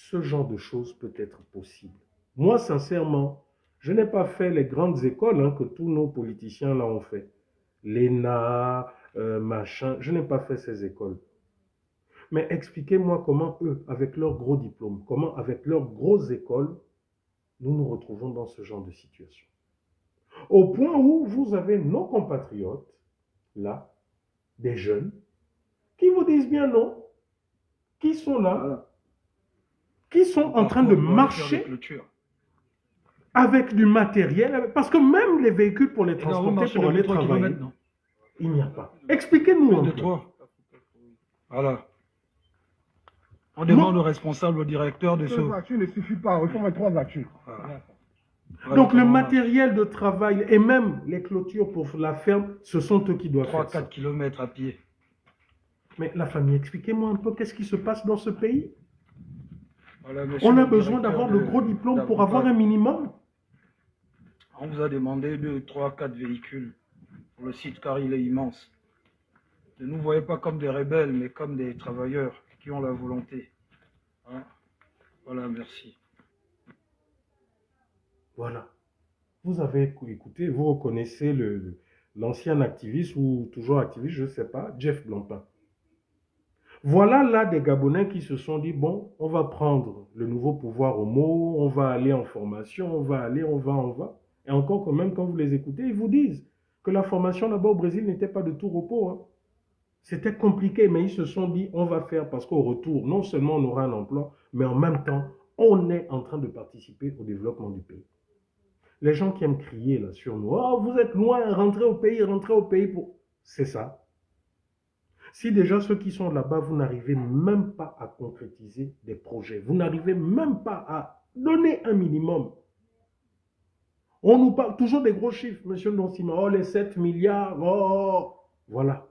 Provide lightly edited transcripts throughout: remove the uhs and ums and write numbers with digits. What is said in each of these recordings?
ce genre de choses peut être possible. Moi, sincèrement, je n'ai pas fait les grandes écoles que tous nos politiciens là ont fait. L'ENA, machin, je n'ai pas fait ces écoles. Mais expliquez-moi comment eux, avec leurs gros diplômes, comment avec leurs grosses écoles, nous nous retrouvons dans ce genre de situation. Au point où vous avez nos compatriotes, là, des jeunes, qui vous disent bien non, qui sont là, qui sont en train de marcher avec du matériel, parce que même les véhicules pour les transporter, pour aller travailler, il n'y a pas. Expliquez-nous un peu. Voilà. On demande au responsable, au directeur de ce... Une voiture ne suffit pas, il faut mettre 3 voitures. Voilà. Donc le matériel de travail et même les clôtures pour la ferme, ce sont eux qui doivent faire ça. 3-4 km à pied. Mais la famille, expliquez-moi un peu qu'est-ce qui se passe dans ce pays. Voilà, on a besoin d'avoir le gros diplôme pour avoir un minimum. On vous a demandé 2, 3, 4 véhicules pour le site car il est immense. Ne nous voyez pas comme des rebelles, mais comme des travailleurs qui ont la volonté. Hein? Voilà, merci. Voilà. Vous avez écouté, vous reconnaissez l'ancien activiste ou toujours activiste, je ne sais pas, Jeff Blancpain. Voilà là des Gabonais qui se sont dit, bon, on va prendre le nouveau pouvoir au mot, on va aller en formation, on va. Et encore quand même, quand vous les écoutez, ils vous disent que la formation là-bas au Brésil n'était pas de tout repos. Hein. C'était compliqué, mais ils se sont dit, on va faire parce qu'au retour, non seulement on aura un emploi, mais en même temps, on est en train de participer au développement du pays. Les gens qui aiment crier là sur nous, oh, vous êtes loin, rentrez au pays pour... C'est ça. Si déjà ceux qui sont là-bas, vous n'arrivez même pas à concrétiser des projets, vous n'arrivez même pas à donner un minimum. On nous parle toujours des gros chiffres, monsieur Nonsima, oh les 7 milliards, oh, voilà.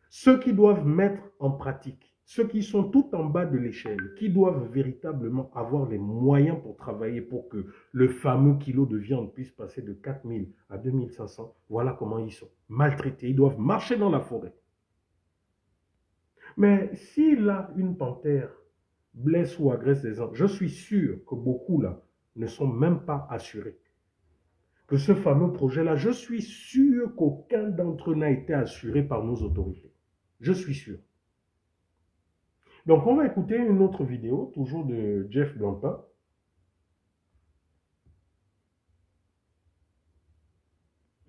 Ceux qui doivent mettre en pratique, ceux qui sont tout en bas de l'échelle, qui doivent véritablement avoir les moyens pour travailler, pour que le fameux kilo de viande puisse passer de 4 000 à 2 500, voilà comment ils sont maltraités, ils doivent marcher dans la forêt. Mais s'il a une panthère blesse ou agresse des gens, je suis sûr que beaucoup là ne sont même pas assurés. Que ce fameux projet-là, je suis sûr qu'aucun d'entre eux n'a été assuré par nos autorités. Je suis sûr. Donc on va écouter une autre vidéo, toujours de Jeff Blancpain.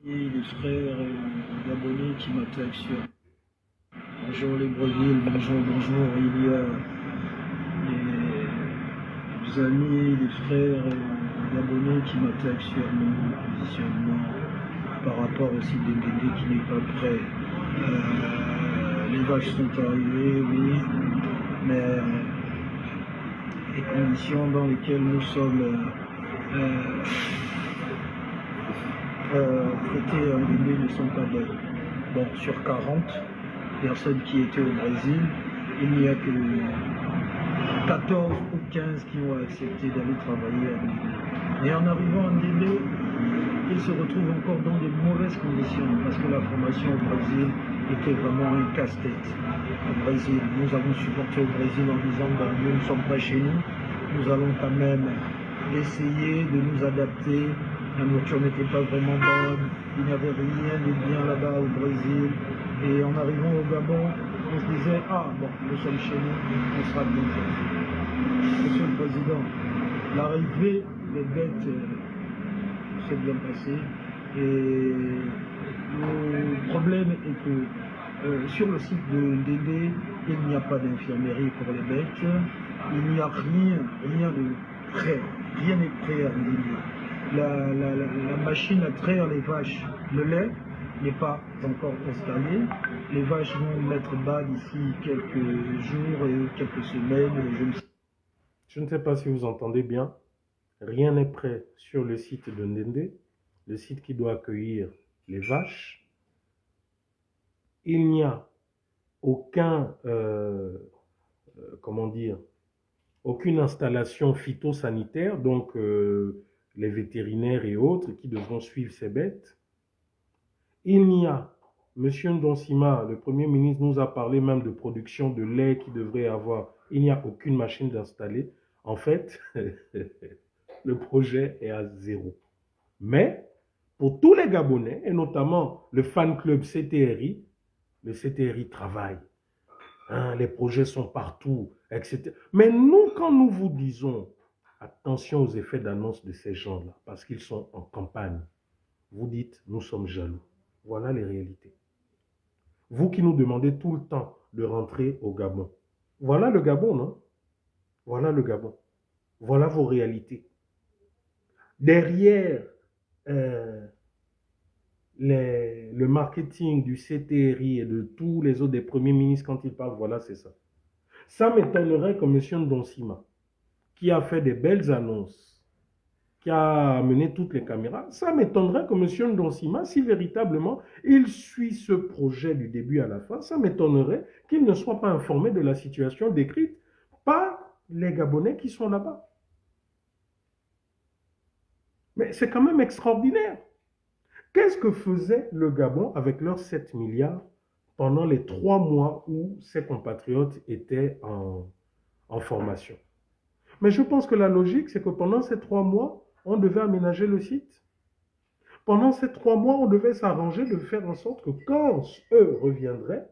Et les frères gabonais qui m'attaquent sur... Bonjour les Breville, bonjour. Il y a les amis, les frères gabonais qui m'attaquent sur mon positionnement par rapport au site de Ndéndé qui n'est pas prêt. Les vaches sont arrivées, oui, mais les conditions dans lesquelles nous sommes traités en Ndéndé ne sont pas bonnes. Bon, sur 40 personnes qui étaient au Brésil, il n'y a que 14 ou 15 qui ont accepté d'aller travailler à Ndéndé. Et en arrivant à Ndéndé, ils se retrouvent encore dans de mauvaises conditions parce que la formation au Brésil était vraiment un casse-tête. Au Brésil, nous avons supporté au Brésil en disant ben, nous ne sommes pas chez nous allons quand même essayer de nous adapter. La nourriture n'était pas vraiment bonne, il n'y avait rien de bien là-bas au Brésil. Et en arrivant au Gabon, on se disait ah bon, nous sommes chez nous, on sera bien fait. Monsieur le Président, l'arrivée des bêtes s'est bien passé et le problème est que sur le site de Ndéndé, il n'y a pas d'infirmerie pour les bêtes, il n'y a rien de prêt, rien n'est prêt à Ndéndé. La machine à traire les vaches, le lait n'est pas encore installée, les vaches vont mettre bas d'ici quelques jours et quelques semaines. Je ne sais pas si vous entendez bien. Rien n'est prêt sur le site de Ndéndé, le site qui doit accueillir les vaches. Il n'y a aucun, aucune installation phytosanitaire, donc les vétérinaires et autres qui devront suivre ces bêtes. Il n'y a Monsieur Ndonsima, le Premier ministre, nous a parlé même de production de lait qui devrait avoir. Il n'y a aucune machine d'installer. En fait, le projet est à zéro. Mais pour tous les Gabonais, et notamment le fan club CTRI, le CTRI travaille. Hein, les projets sont partout, etc. Mais nous, quand nous vous disons attention aux effets d'annonce de ces gens-là, parce qu'ils sont en campagne, vous dites nous sommes jaloux. Voilà les réalités. Vous qui nous demandez tout le temps de rentrer au Gabon. Voilà le Gabon, non? Voilà le Gabon. Voilà vos réalités. Derrière le marketing du CTRI et de tous les autres des premiers ministres, quand ils parlent, voilà, c'est ça. Ça m'étonnerait que M. Ndonsima, qui a fait des belles annonces, qui a amené toutes les caméras, ça m'étonnerait que M. Ndonsima, si véritablement il suit ce projet du début à la fin, ça m'étonnerait qu'il ne soit pas informé de la situation décrite par les Gabonais qui sont là-bas. Mais c'est quand même extraordinaire. Qu'est-ce que faisait le Gabon avec leurs 7 milliards pendant les 3 mois où ses compatriotes étaient en formation? Mais je pense que la logique, c'est que pendant ces 3 mois, on devait aménager le site. Pendant ces 3 mois, on devait s'arranger de faire en sorte que quand eux reviendraient,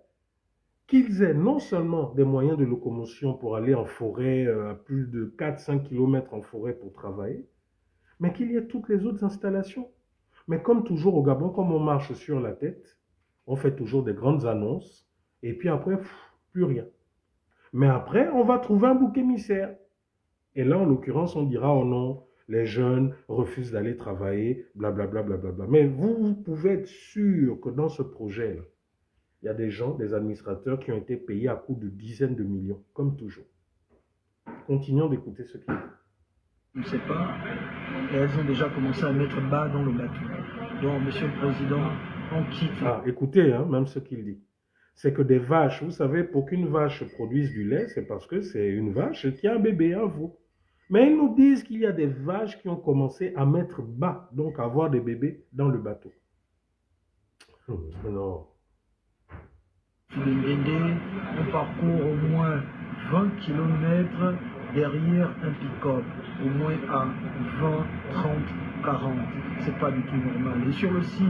qu'ils aient non seulement des moyens de locomotion pour aller en forêt, à plus de 4-5 km en forêt pour travailler, mais qu'il y ait toutes les autres installations. Mais comme toujours au Gabon, comme on marche sur la tête, on fait toujours des grandes annonces, et puis après, plus rien. Mais après, on va trouver un bouc émissaire. Et là, en l'occurrence, on dira, oh non, les jeunes refusent d'aller travailler, blablabla. Bla, bla, bla, bla. Mais vous pouvez être sûr que dans ce projet-là, il y a des gens, des administrateurs qui ont été payés à coût de dizaines de millions, comme toujours. Continuons d'écouter ce qu'il dit. Je ne sais pas, et elles ont déjà commencé à mettre bas dans le bateau. Donc, Monsieur le Président, on quitte. Ah, écoutez, hein, même ce qu'il dit. C'est que des vaches, vous savez, pour qu'une vache produise du lait, c'est parce que c'est une vache qui a un bébé à vous. Mais ils nous disent qu'il y a des vaches qui ont commencé à mettre bas, donc à avoir des bébés dans le bateau. Non. On parcourt au moins 20 km derrière un pick-up, au moins à 20, 30, 40. C'est pas du tout normal. Et sur le site,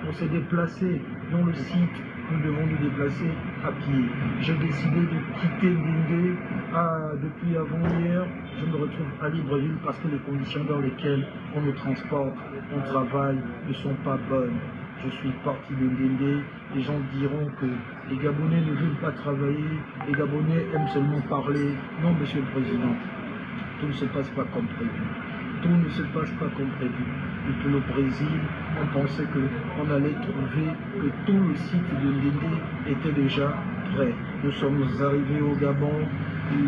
on s'est déplacé. Dans le site, nous devons nous déplacer à pied. J'ai décidé de quitter Ndindé depuis avant-hier. Je me retrouve à Libreville parce que les conditions dans lesquelles on nous transporte, on travaille, ne sont pas bonnes. Je suis parti de Ndindé. Les gens diront que les Gabonais ne veulent pas travailler, les Gabonais aiment seulement parler. Non, Monsieur le Président, tout ne se passe pas comme prévu. Tout ne se passe pas comme prévu. Depuis le Brésil, on pensait qu'on allait trouver que tout le site de Ndindé était déjà prêt. Nous sommes arrivés au Gabon.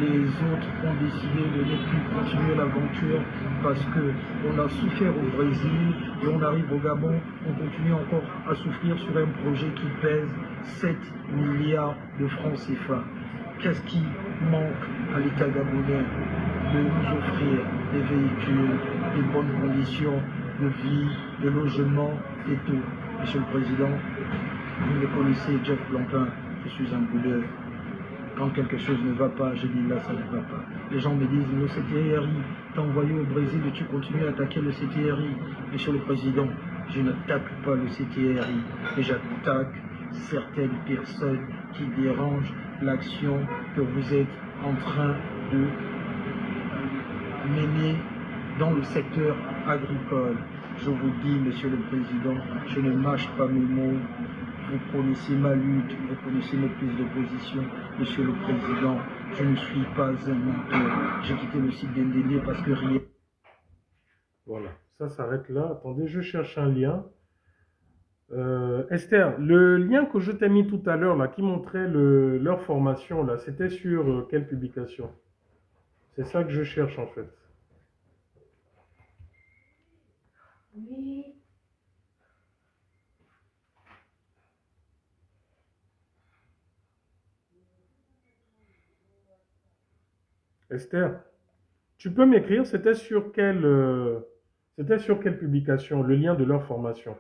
Les autres ont décidé de ne plus continuer l'aventure parce qu'on a souffert au Brésil et on arrive au Gabon, on continue encore à souffrir sur un projet qui pèse 7 milliards de francs CFA. Qu'est-ce qui manque à l'État gabonais? De nous offrir des véhicules, des bonnes conditions de vie, de logement et tout. Monsieur le Président, vous me connaissez, Jeff Blancpain, je suis un bouleur. Quand quelque chose ne va pas, je dis là, ça ne va pas. Les gens me disent, le CTRI t'a envoyé au Brésil et tu continues à attaquer le CTRI. Monsieur le Président, je n'attaque pas le CTRI, mais j'attaque certaines personnes qui dérangent l'action que vous êtes en train de mener dans le secteur agricole. Je vous dis, Monsieur le Président, je ne mâche pas mes mots. Vous connaissez ma lutte, vous connaissez mes prises de position. Monsieur le Président, je ne suis pas un menteur. J'ai quitté le site d'Ndindé parce que rien... Voilà, ça s'arrête là. Attendez, je cherche un lien. Esther, le lien que je t'ai mis tout à l'heure, là, qui montrait leur formation, là, c'était sur quelle publication? C'est ça que je cherche, en fait. Oui. Esther, tu peux m'écrire, c'était sur quelle publication, le lien de leur formation?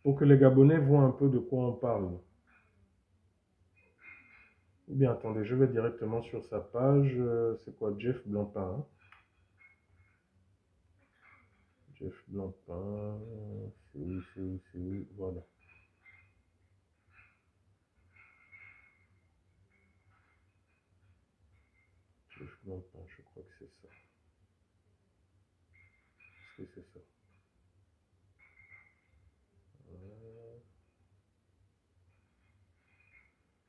pour que les Gabonais voient un peu de quoi on parle. Ou bien, attendez, je vais directement sur sa page. C'est quoi, Jeff Blancpain, hein? Jeff Blancpain, c'est où, voilà. Jeff Blancpain, je crois que c'est ça. Est-ce que c'est ça?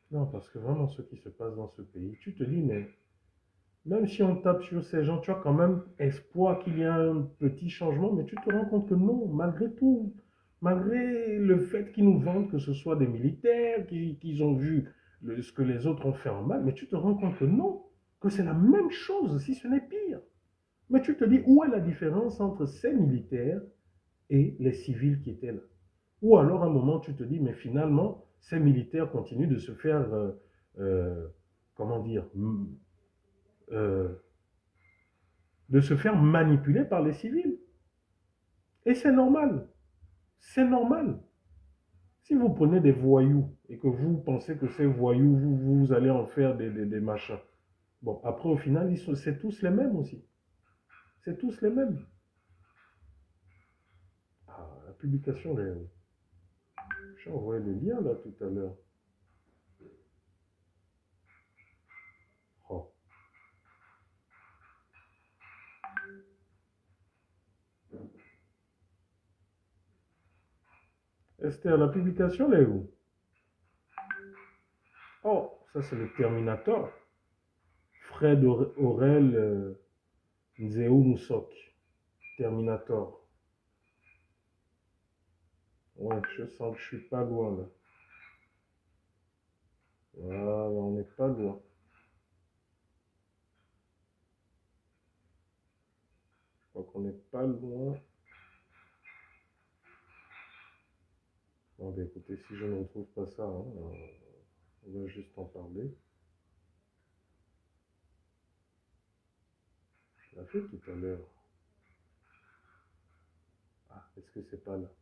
Non, parce que vraiment, ce qui se passe dans ce pays, tu te dis, mais même si on tape sur ces gens, tu as quand même espoir qu'il y ait un petit changement, mais tu te rends compte que non, malgré tout, malgré le fait qu'ils nous vendent que ce soit des militaires, qu'ils ont vu ce que les autres ont fait en mal, mais tu te rends compte que non, que c'est la même chose, si ce n'est pire. Mais tu te dis, où est la différence entre ces militaires et les civils qui étaient là? Ou alors, à un moment, tu te dis, mais finalement, ces militaires continuent de se faire, comment dire, euh, de se faire manipuler par les civils. Et c'est normal. C'est normal. Si vous prenez des voyous et que vous pensez que ces voyous, vous allez en faire des machins. Bon, après, au final, c'est tous les mêmes aussi. C'est tous les mêmes. Ah, la publication, j'ai envoyé le lien là tout à l'heure. Oh. Esther, la publication, elle est où? Oh, ça c'est le Terminator. Fred Aurel Nzeu Moussok. Terminator. Ouais, je sens que je suis pas loin là. Voilà, on n'est pas loin. Je crois qu'on n'est pas loin. Bon, ben écoutez, si je ne retrouve pas ça, hein, on va juste en parler. Je l'ai fait tout à l'heure. Ah, est-ce que c'est pas là?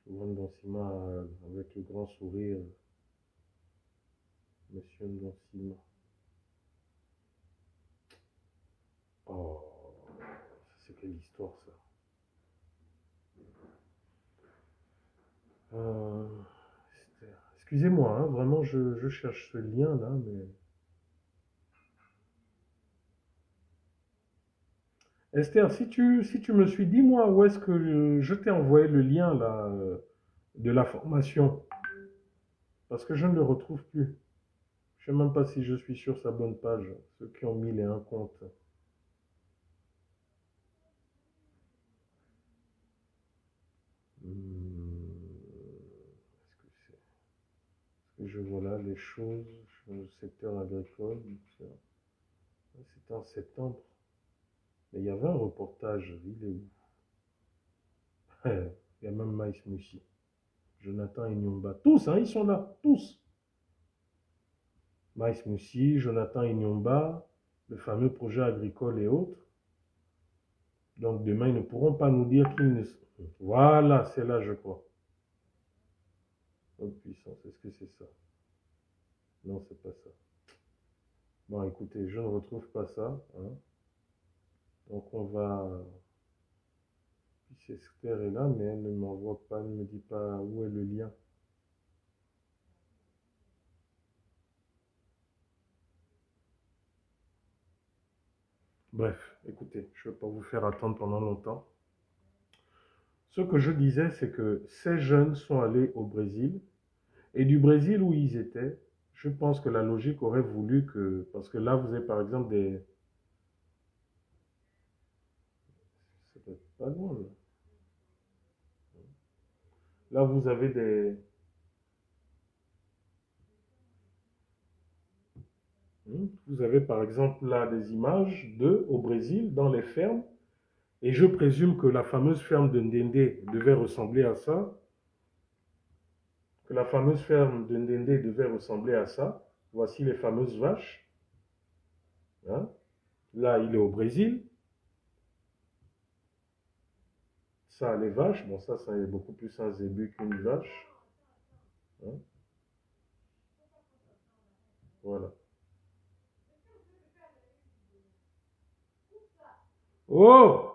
Je vois Ndonsima avec le grand sourire. Monsieur Ndonsima. Oh, c'est quelle histoire ça? Euh, Excusez-moi, hein, vraiment, je cherche ce lien là, mais. Esther, si tu me suis, dis-moi où est-ce que je t'ai envoyé le lien là de la formation. Parce que je ne le retrouve plus. Je ne sais même pas si je suis sur sa bonne page, ceux qui ont mis les un compte. Est-ce que je vois là les choses, le secteur agricole, c'était en septembre. Mais il y avait un reportage, il est où? Il y a même Maïs Moussi, Jonathan Inyomba, tous, hein, ils sont là, tous. Maïs Moussi, Jonathan Inyomba, le fameux projet agricole et autres. Donc demain, ils ne pourront pas nous dire qu'ils ne... Voilà, c'est là, je crois. Haute puissance, est-ce que c'est ça? Non, c'est pas ça. Bon, écoutez, je ne retrouve pas ça, hein. Donc on va... Puis Esther est là, mais elle ne m'envoie pas, elle ne me dit pas où est le lien. Bref, écoutez, je ne vais pas vous faire attendre pendant longtemps. Ce que je disais, c'est que ces jeunes sont allés au Brésil, et du Brésil où ils étaient, je pense que la logique aurait voulu que... Parce que là, vous avez par exemple des... Ça doit être pas loin, là. Là, vous avez des... Vous avez par exemple là des images d'eux au Brésil, dans les fermes, et je présume que la fameuse ferme de Ndende devait ressembler à ça, que la fameuse ferme de Ndende devait ressembler à ça. Voici les fameuses vaches. Hein. Là, il est au Brésil. Ça, les vaches, bon, ça est beaucoup plus un zébu qu'une vache. Hein. Voilà. Oh!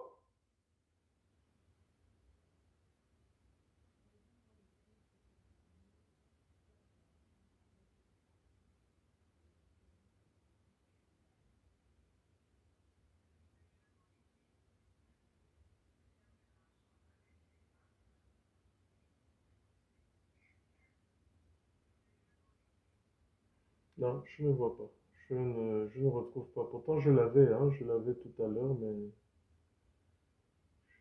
Non, je ne vois pas. Je ne retrouve pas. Pourtant, je l'avais tout à l'heure, mais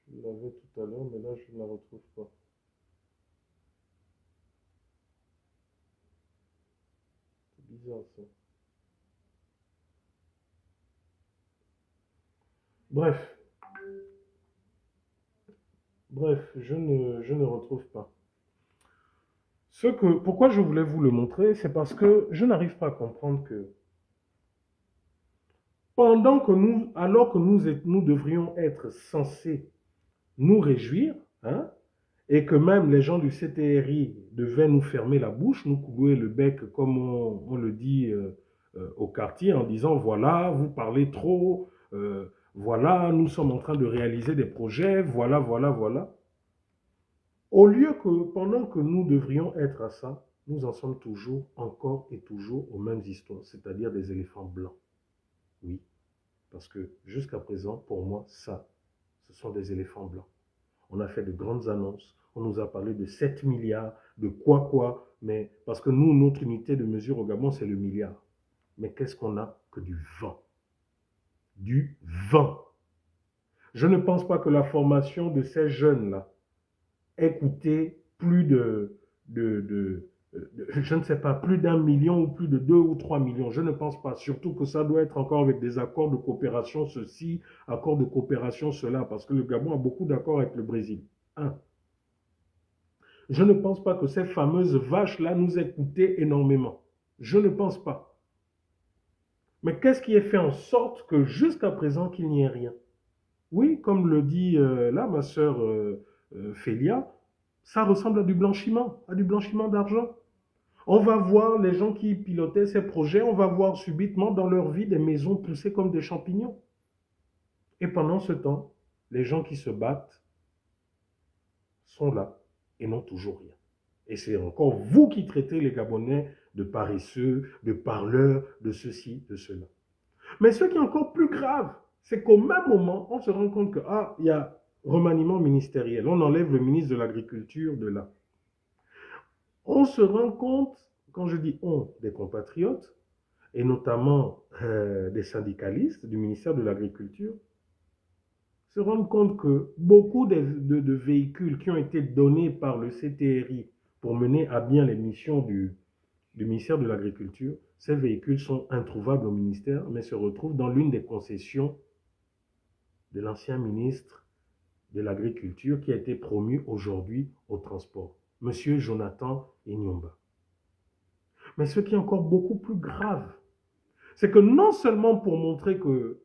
je l'avais tout à l'heure, mais là, je ne la retrouve pas. C'est bizarre ça. Bref, je ne retrouve pas. Pourquoi je voulais vous le montrer, c'est parce que je n'arrive pas à comprendre que alors que nous devrions être censés nous réjouir, hein, et que même les gens du CTRI devaient nous fermer la bouche, nous couler le bec, comme on le dit au quartier, en disant, voilà, vous parlez trop, voilà, nous sommes en train de réaliser des projets, voilà, voilà, voilà. Au lieu que, pendant que nous devrions être à ça, nous en sommes toujours, encore et toujours aux mêmes histoires, c'est-à-dire des éléphants blancs. Oui, parce que jusqu'à présent, pour moi, ça, ce sont des éléphants blancs. On a fait de grandes annonces, on nous a parlé de 7 milliards, de quoi, mais parce que nous, notre unité de mesure au Gabon, c'est le milliard. Mais qu'est-ce qu'on a que du vent? Du vent. Je ne pense pas que la formation de ces jeunes-là ait coûté plus je ne sais pas, plus d'1 million ou plus de 2 ou 3 millions. Je ne pense pas. Surtout que ça doit être encore avec des accords de coopération, ceci, accords de coopération, cela, parce que le Gabon a beaucoup d'accords avec le Brésil. Un. Je ne pense pas que ces fameuses vaches-là nous aient coûté énormément. Je ne pense pas. Mais qu'est-ce qui est fait en sorte que jusqu'à présent, qu'il n'y ait rien? Oui, comme le dit là ma sœur Félia, ça ressemble à du blanchiment d'argent. On va voir les gens qui pilotaient ces projets, on va voir subitement dans leur vie des maisons poussées comme des champignons. Et pendant ce temps, les gens qui se battent sont là et n'ont toujours rien. Et c'est encore vous qui traitez les Gabonais de paresseux, de parleurs, de ceci, de cela. Mais ce qui est encore plus grave, c'est qu'au même moment, on se rend compte que, il y a remaniement ministériel. On enlève le ministre de l'Agriculture de là. On se rend compte, quand je dis on, des compatriotes, et notamment des syndicalistes du ministère de l'Agriculture, se rendent compte que beaucoup de véhicules qui ont été donnés par le CTRI pour mener à bien les missions du ministère de l'Agriculture, ces véhicules sont introuvables au ministère, mais se retrouvent dans l'une des concessions de l'ancien ministre de l'Agriculture qui a été promu aujourd'hui au transport, M. Jonathan Inyomba. Mais ce qui est encore beaucoup plus grave, c'est que non seulement pour montrer que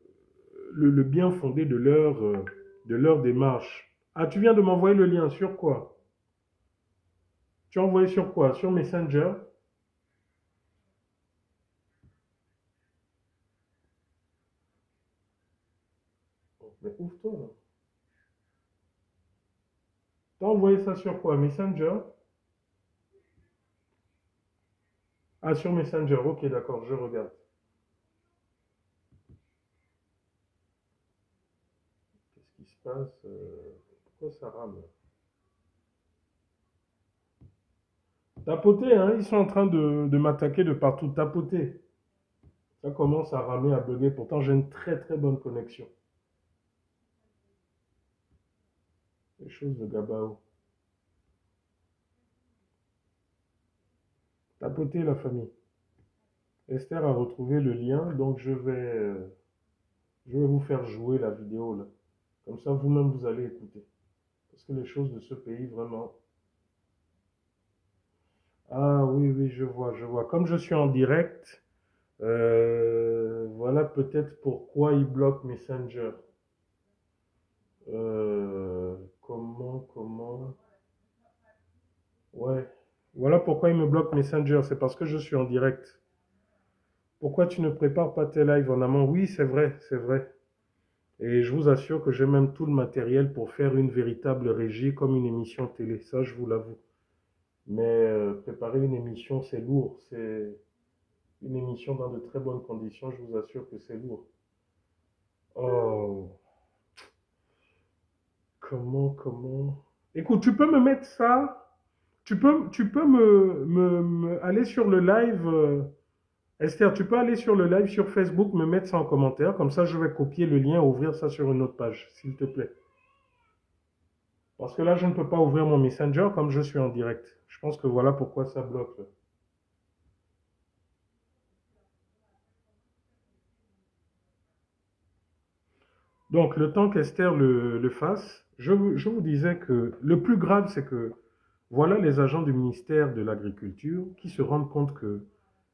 le bien fondé de leur démarche, tu viens de m'envoyer le lien sur quoi? Tu as envoyé sur quoi? Sur Messenger? Mais ouvre-toi là. Tu as envoyé ça sur quoi? Messenger? Ah, sur Messenger, ok, d'accord, je regarde. Qu'est-ce qui se passe? Pourquoi ça rame? Tapoter, hein, ils sont en train de m'attaquer de partout. Tapoter. Ça commence à ramer, à bugger. Pourtant, j'ai une très très bonne connexion. Les choses de Gabao. Tapoter, la famille. Esther a retrouvé le lien, donc je vais vous faire jouer la vidéo là. Comme ça, vous-même, vous allez écouter. Parce que les choses de ce pays, vraiment... Ah oui, oui, je vois, je vois. Comme je suis en direct, voilà peut-être pourquoi il bloque Messenger. Comment... Ouais. Voilà pourquoi il me bloque Messenger, c'est parce que je suis en direct. Pourquoi tu ne prépares pas tes lives en amont? Oui, c'est vrai, c'est vrai. Et je vous assure que j'ai même tout le matériel pour faire une véritable régie comme une émission télé, ça je vous l'avoue. Mais préparer une émission, c'est lourd. C'est une émission dans de très bonnes conditions, je vous assure que c'est lourd. Oh, comment... Écoute, tu peux me mettre ça? Tu peux aller sur le live, Esther, tu peux aller sur le live sur Facebook, me mettre ça en commentaire, comme ça je vais copier le lien et ouvrir ça sur une autre page, s'il te plaît. Parce que là, je ne peux pas ouvrir mon Messenger comme je suis en direct. Je pense que voilà pourquoi ça bloque. Là. Donc, le temps qu'Esther le fasse, je vous disais que le plus grave, c'est que voilà les agents du ministère de l'Agriculture qui se rendent compte que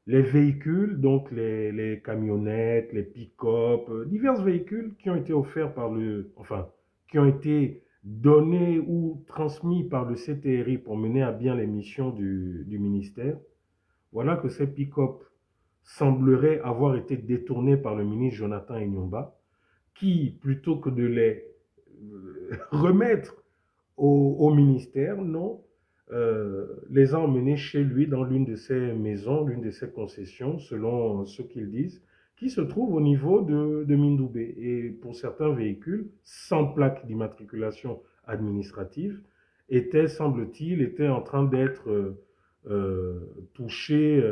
les véhicules, donc les camionnettes, les pick-up, divers véhicules qui ont été offerts qui ont été donnés ou transmis par le CTRI pour mener à bien les missions du ministère, voilà que ces pick-up sembleraient avoir été détournés par le ministre Jonathan Inyomba, qui, plutôt que de les remettre au ministère, non, les a emmenés chez lui dans l'une de ses maisons, l'une de ses concessions, selon ce qu'ils disent, qui se trouve au niveau de Mindoubé. Et pour certains véhicules, sans plaque d'immatriculation administrative, semble-t-il, en train d'être touchés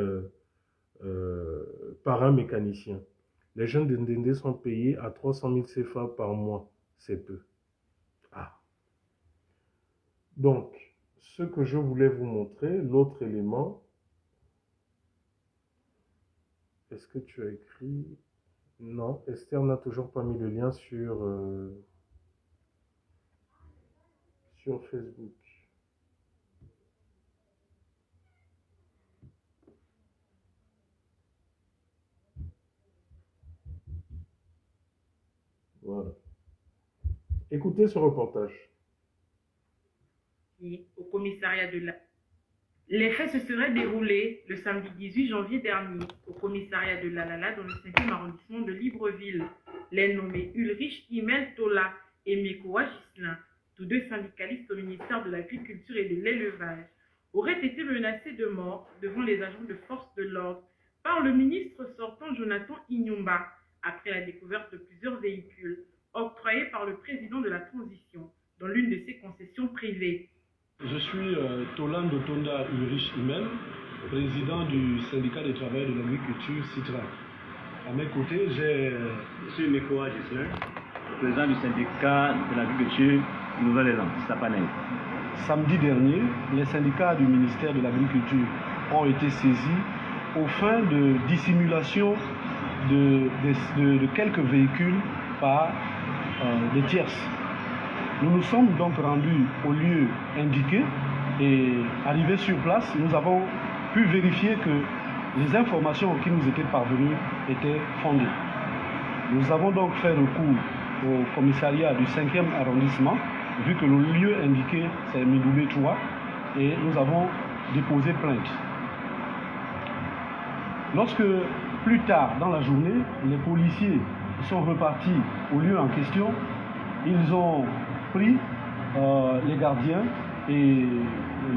par un mécanicien. Les jeunes de Ndende sont payés à 300 000 CFA par mois. C'est peu. Ah. Donc, ce que je voulais vous montrer, l'autre élément, est-ce que tu as écrit? Non, Esther n'a toujours pas mis le lien sur Facebook. Voilà. Écoutez ce reportage. Au commissariat de la... Les faits se seraient déroulés le samedi 18 janvier dernier au commissariat de Lalala dans le 5e arrondissement de Libreville. Les nommés Ulrich Imel Tola et Mekoa Gislin, tous deux syndicalistes au ministère de l'Agriculture et de l'Élevage, auraient été menacés de mort devant les agents de force de l'ordre par le ministre sortant Jonathan Inyomba après la découverte de plusieurs véhicules octroyés par le président de la transition dans l'une de ses concessions privées. Je suis Tolan Dotonda Ulrich Imel, président du syndicat des travailleurs de l'agriculture CITRA. À mes côtés, j'ai... Je suis Mekoa Gislin, président du syndicat de l'agriculture Nouvelle-Élan, Sapanel. Samedi dernier, les syndicats du ministère de l'Agriculture ont été saisis aux fins de dissimulation de quelques véhicules par des tierces. Nous nous sommes donc rendus au lieu indiqué et arrivés sur place, nous avons pu vérifier que les informations qui nous étaient parvenues étaient fondées. Nous avons donc fait recours au commissariat du 5e arrondissement, vu que le lieu indiqué c'est Mindoubé 3, et nous avons déposé plainte. Lorsque, plus tard dans la journée, les policiers sont repartis au lieu en question, ils ont pris les gardiens et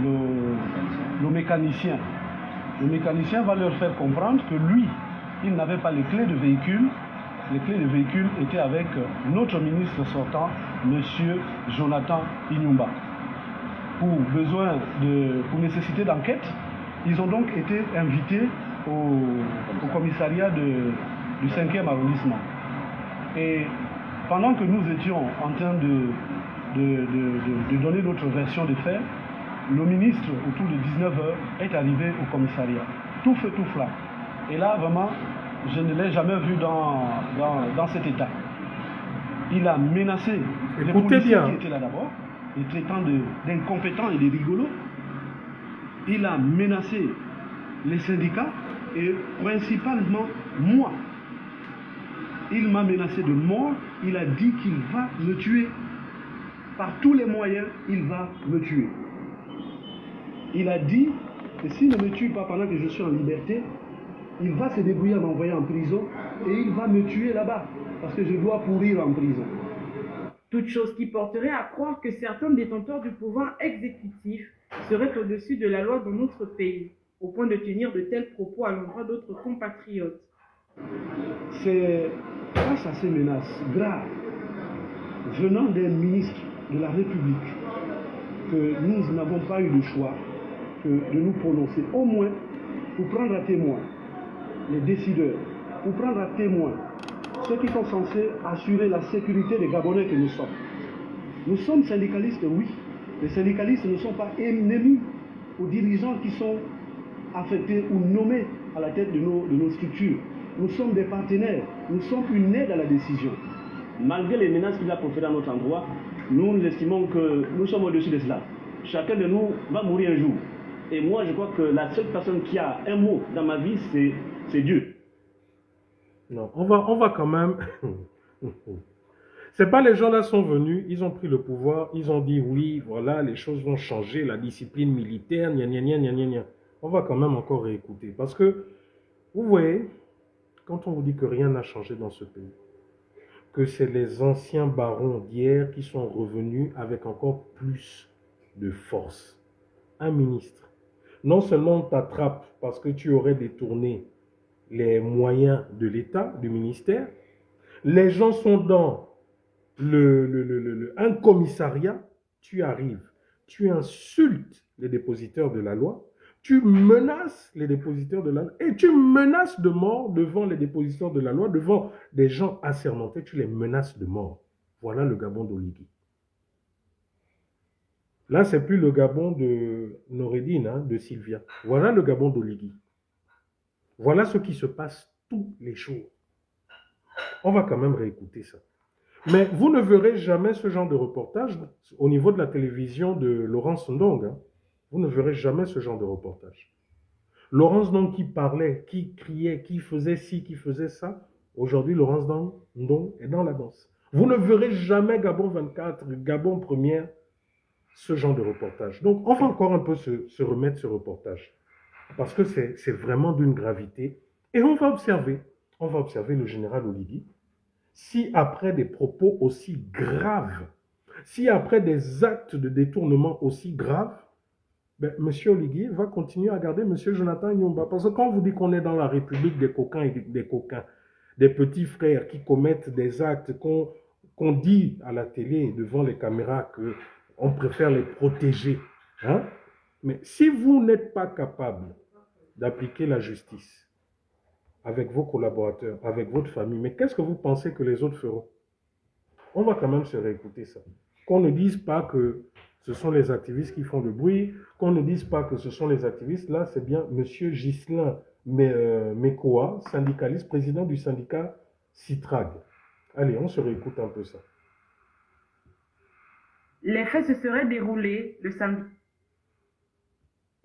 le mécanicien. Le mécanicien va leur faire comprendre que lui, il n'avait pas les clés de véhicule. Les clés de véhicule étaient avec notre ministre sortant, M. Jonathan Inyomba. Pour nécessité d'enquête, ils ont donc été invités au commissariat du 5e arrondissement. Et pendant que nous étions en train de donner notre version des faits, le ministre, autour de 19h, est arrivé au commissariat. Tout feu, tout flamme. Et là, vraiment, je ne l'ai jamais vu dans cet état. Il a menacé les policiers qui étaient là d'abord, les traitant d'incompétents et de rigolos. Il a menacé les syndicats et principalement moi. Il m'a menacé de mort, il a dit qu'il va me tuer. par tous les moyens, il va me tuer. Il a dit que s'il ne me tue pas pendant que je suis en liberté, il va se débrouiller à m'envoyer en prison et il va me tuer là-bas, parce que je dois pourrir en prison. Toute chose qui porterait à croire que certains détenteurs du pouvoir exécutif seraient au-dessus de la loi dans notre pays, au point de tenir de tels propos à l'endroit d'autres compatriotes. C'est face à ces menaces graves venant des ministres de la République que nous n'avons pas eu le choix que de nous prononcer, au moins pour prendre à témoin les décideurs, pour prendre à témoin ceux qui sont censés assurer la sécurité des Gabonais que nous sommes. Nous sommes syndicalistes, oui. Les syndicalistes ne sont pas ennemis aux dirigeants qui sont affectés ou nommés à la tête de nos structures. Nous sommes des partenaires, nous sommes une aide à la décision. Malgré les menaces qu'il a proférées à notre endroit, nous estimons que nous sommes au-dessus de cela. Chacun de nous va mourir un jour. Et moi, je crois que la seule personne qui a un mot dans ma vie, c'est Dieu. Non, on va quand même... C'est pas les gens là sont venus, ils ont pris le pouvoir, ils ont dit oui, voilà, les choses vont changer, la discipline militaire, gna gna gna gna gna gna. On va quand même encore réécouter. Parce que, vous voyez, quand on vous dit que rien n'a changé dans ce pays, que c'est les anciens barons d'hier qui sont revenus avec encore plus de force. Un ministre, non seulement on t'attrape parce que tu aurais détourné les moyens de l'État, du ministère, les gens sont dans un commissariat, tu arrives, tu insultes les dépositaires de la loi, tu menaces les dépositaires de la loi et tu menaces de mort devant les dépositaires de la loi, devant des gens assermentés, tu les menaces de mort. Voilà le Gabon d'Oligui. Là, c'est plus le Gabon de Noureddine, hein, de Sylvia. Voilà le Gabon d'Oligui. Voilà ce qui se passe tous les jours. On va quand même réécouter ça. Mais vous ne verrez jamais ce genre de reportage au niveau de la télévision de Laurence Ndong. Hein. Vous ne verrez jamais ce genre de reportage. Laurence Ndong qui parlait, qui criait, qui faisait ci, qui faisait ça. Aujourd'hui, Laurence Ndong est dans la danse. Vous ne verrez jamais Gabon 24, Gabon première, ce genre de reportage. Donc, on va encore un peu se remettre ce reportage. Parce que c'est vraiment d'une gravité. Et on va observer le général Oligui. Si après des propos aussi graves, si après des actes de détournement aussi graves, ben, M. Oligui va continuer à garder M. Jonathan Inyomba. Parce que quand on vous dit qu'on est dans la République des coquins et des coquins, des petits frères qui commettent des actes qu'on dit à la télé, devant les caméras, qu'on préfère les protéger, hein? Mais si vous n'êtes pas capable d'appliquer la justice avec vos collaborateurs, avec votre famille, mais qu'est-ce que vous pensez que les autres feront? On va quand même se réécouter ça. Qu'on ne dise pas que ce sont les activistes qui font le bruit, qu'on ne dise pas que ce sont les activistes. Là, c'est bien M. Ghislain Mekoa, syndicaliste, président du syndicat Citrag. Allez, on se réécoute un peu ça. Les faits se seraient déroulés le samedi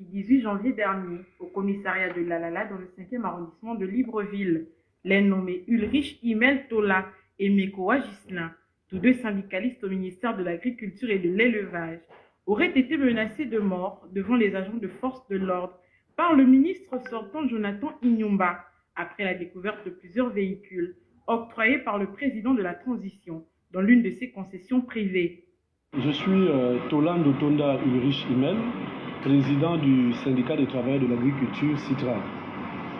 18 janvier dernier au commissariat de Lalala dans le 5e arrondissement de Libreville. Les nommés Ulrich Imel Tola et Mekoa Ghislain, tous deux syndicalistes au ministère de l'Agriculture et de l'Élevage, auraient été menacés de mort devant les agents de force de l'ordre par le ministre sortant Jonathan Inyomba après la découverte de plusieurs véhicules octroyés par le président de la transition dans l'une de ses concessions privées. Je suis Tolando Tonda Ulrich Imel, président du syndicat des travailleurs de l'agriculture Citrag.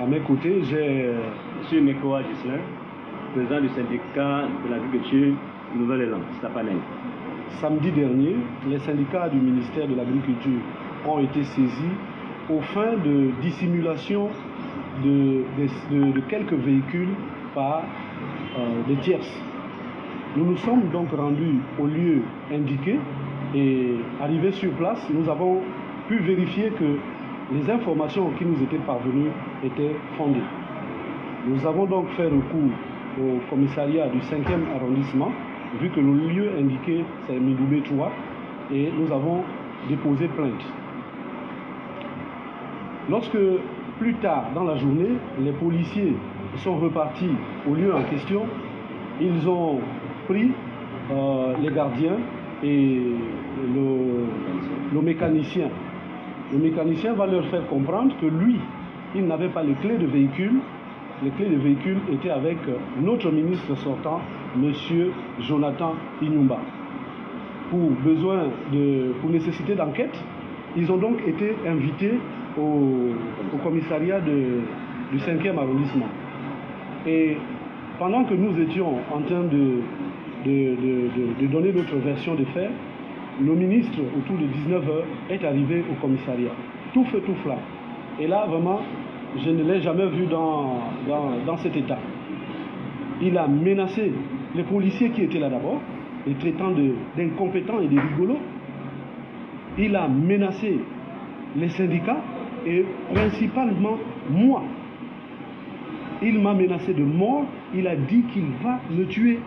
À mes côtés, j'ai M. Mekoa Ghislain, président du syndicat de l'agriculture Nouvelle-Élan, Sapaneng. Samedi dernier, les syndicats du ministère de l'Agriculture ont été saisis aux fins de dissimulation de quelques véhicules par des tierces. Nous nous sommes donc rendus au lieu indiqué et arrivés sur place, nous avons pu vérifier que les informations qui nous étaient parvenues étaient fondées. Nous avons donc fait recours au commissariat du 5e arrondissement, vu que le lieu indiqué c'est Midoubé 3, et nous avons déposé plainte. Lorsque, plus tard dans la journée, les policiers sont repartis au lieu en question, ils ont pris les gardiens et le mécanicien. Le mécanicien va leur faire comprendre que lui, il n'avait pas les clés de véhicule. Les clés de véhicule étaient avec notre ministre sortant, M. Jonathan Inyumba. Pour nécessité d'enquête, ils ont donc été invités au commissariat du 5e arrondissement. Et pendant que nous étions en train de donner notre version des faits, le ministre, autour de 19h, est arrivé au commissariat. Tout feu, tout flamme. Et là, vraiment, je ne l'ai jamais vu dans cet état. Il a menacé les policiers qui étaient là d'abord, les traitant d'incompétents et de rigolos. Il a menacé les syndicats et principalement moi. Il m'a menacé de mort. Il a dit qu'il va me tuer.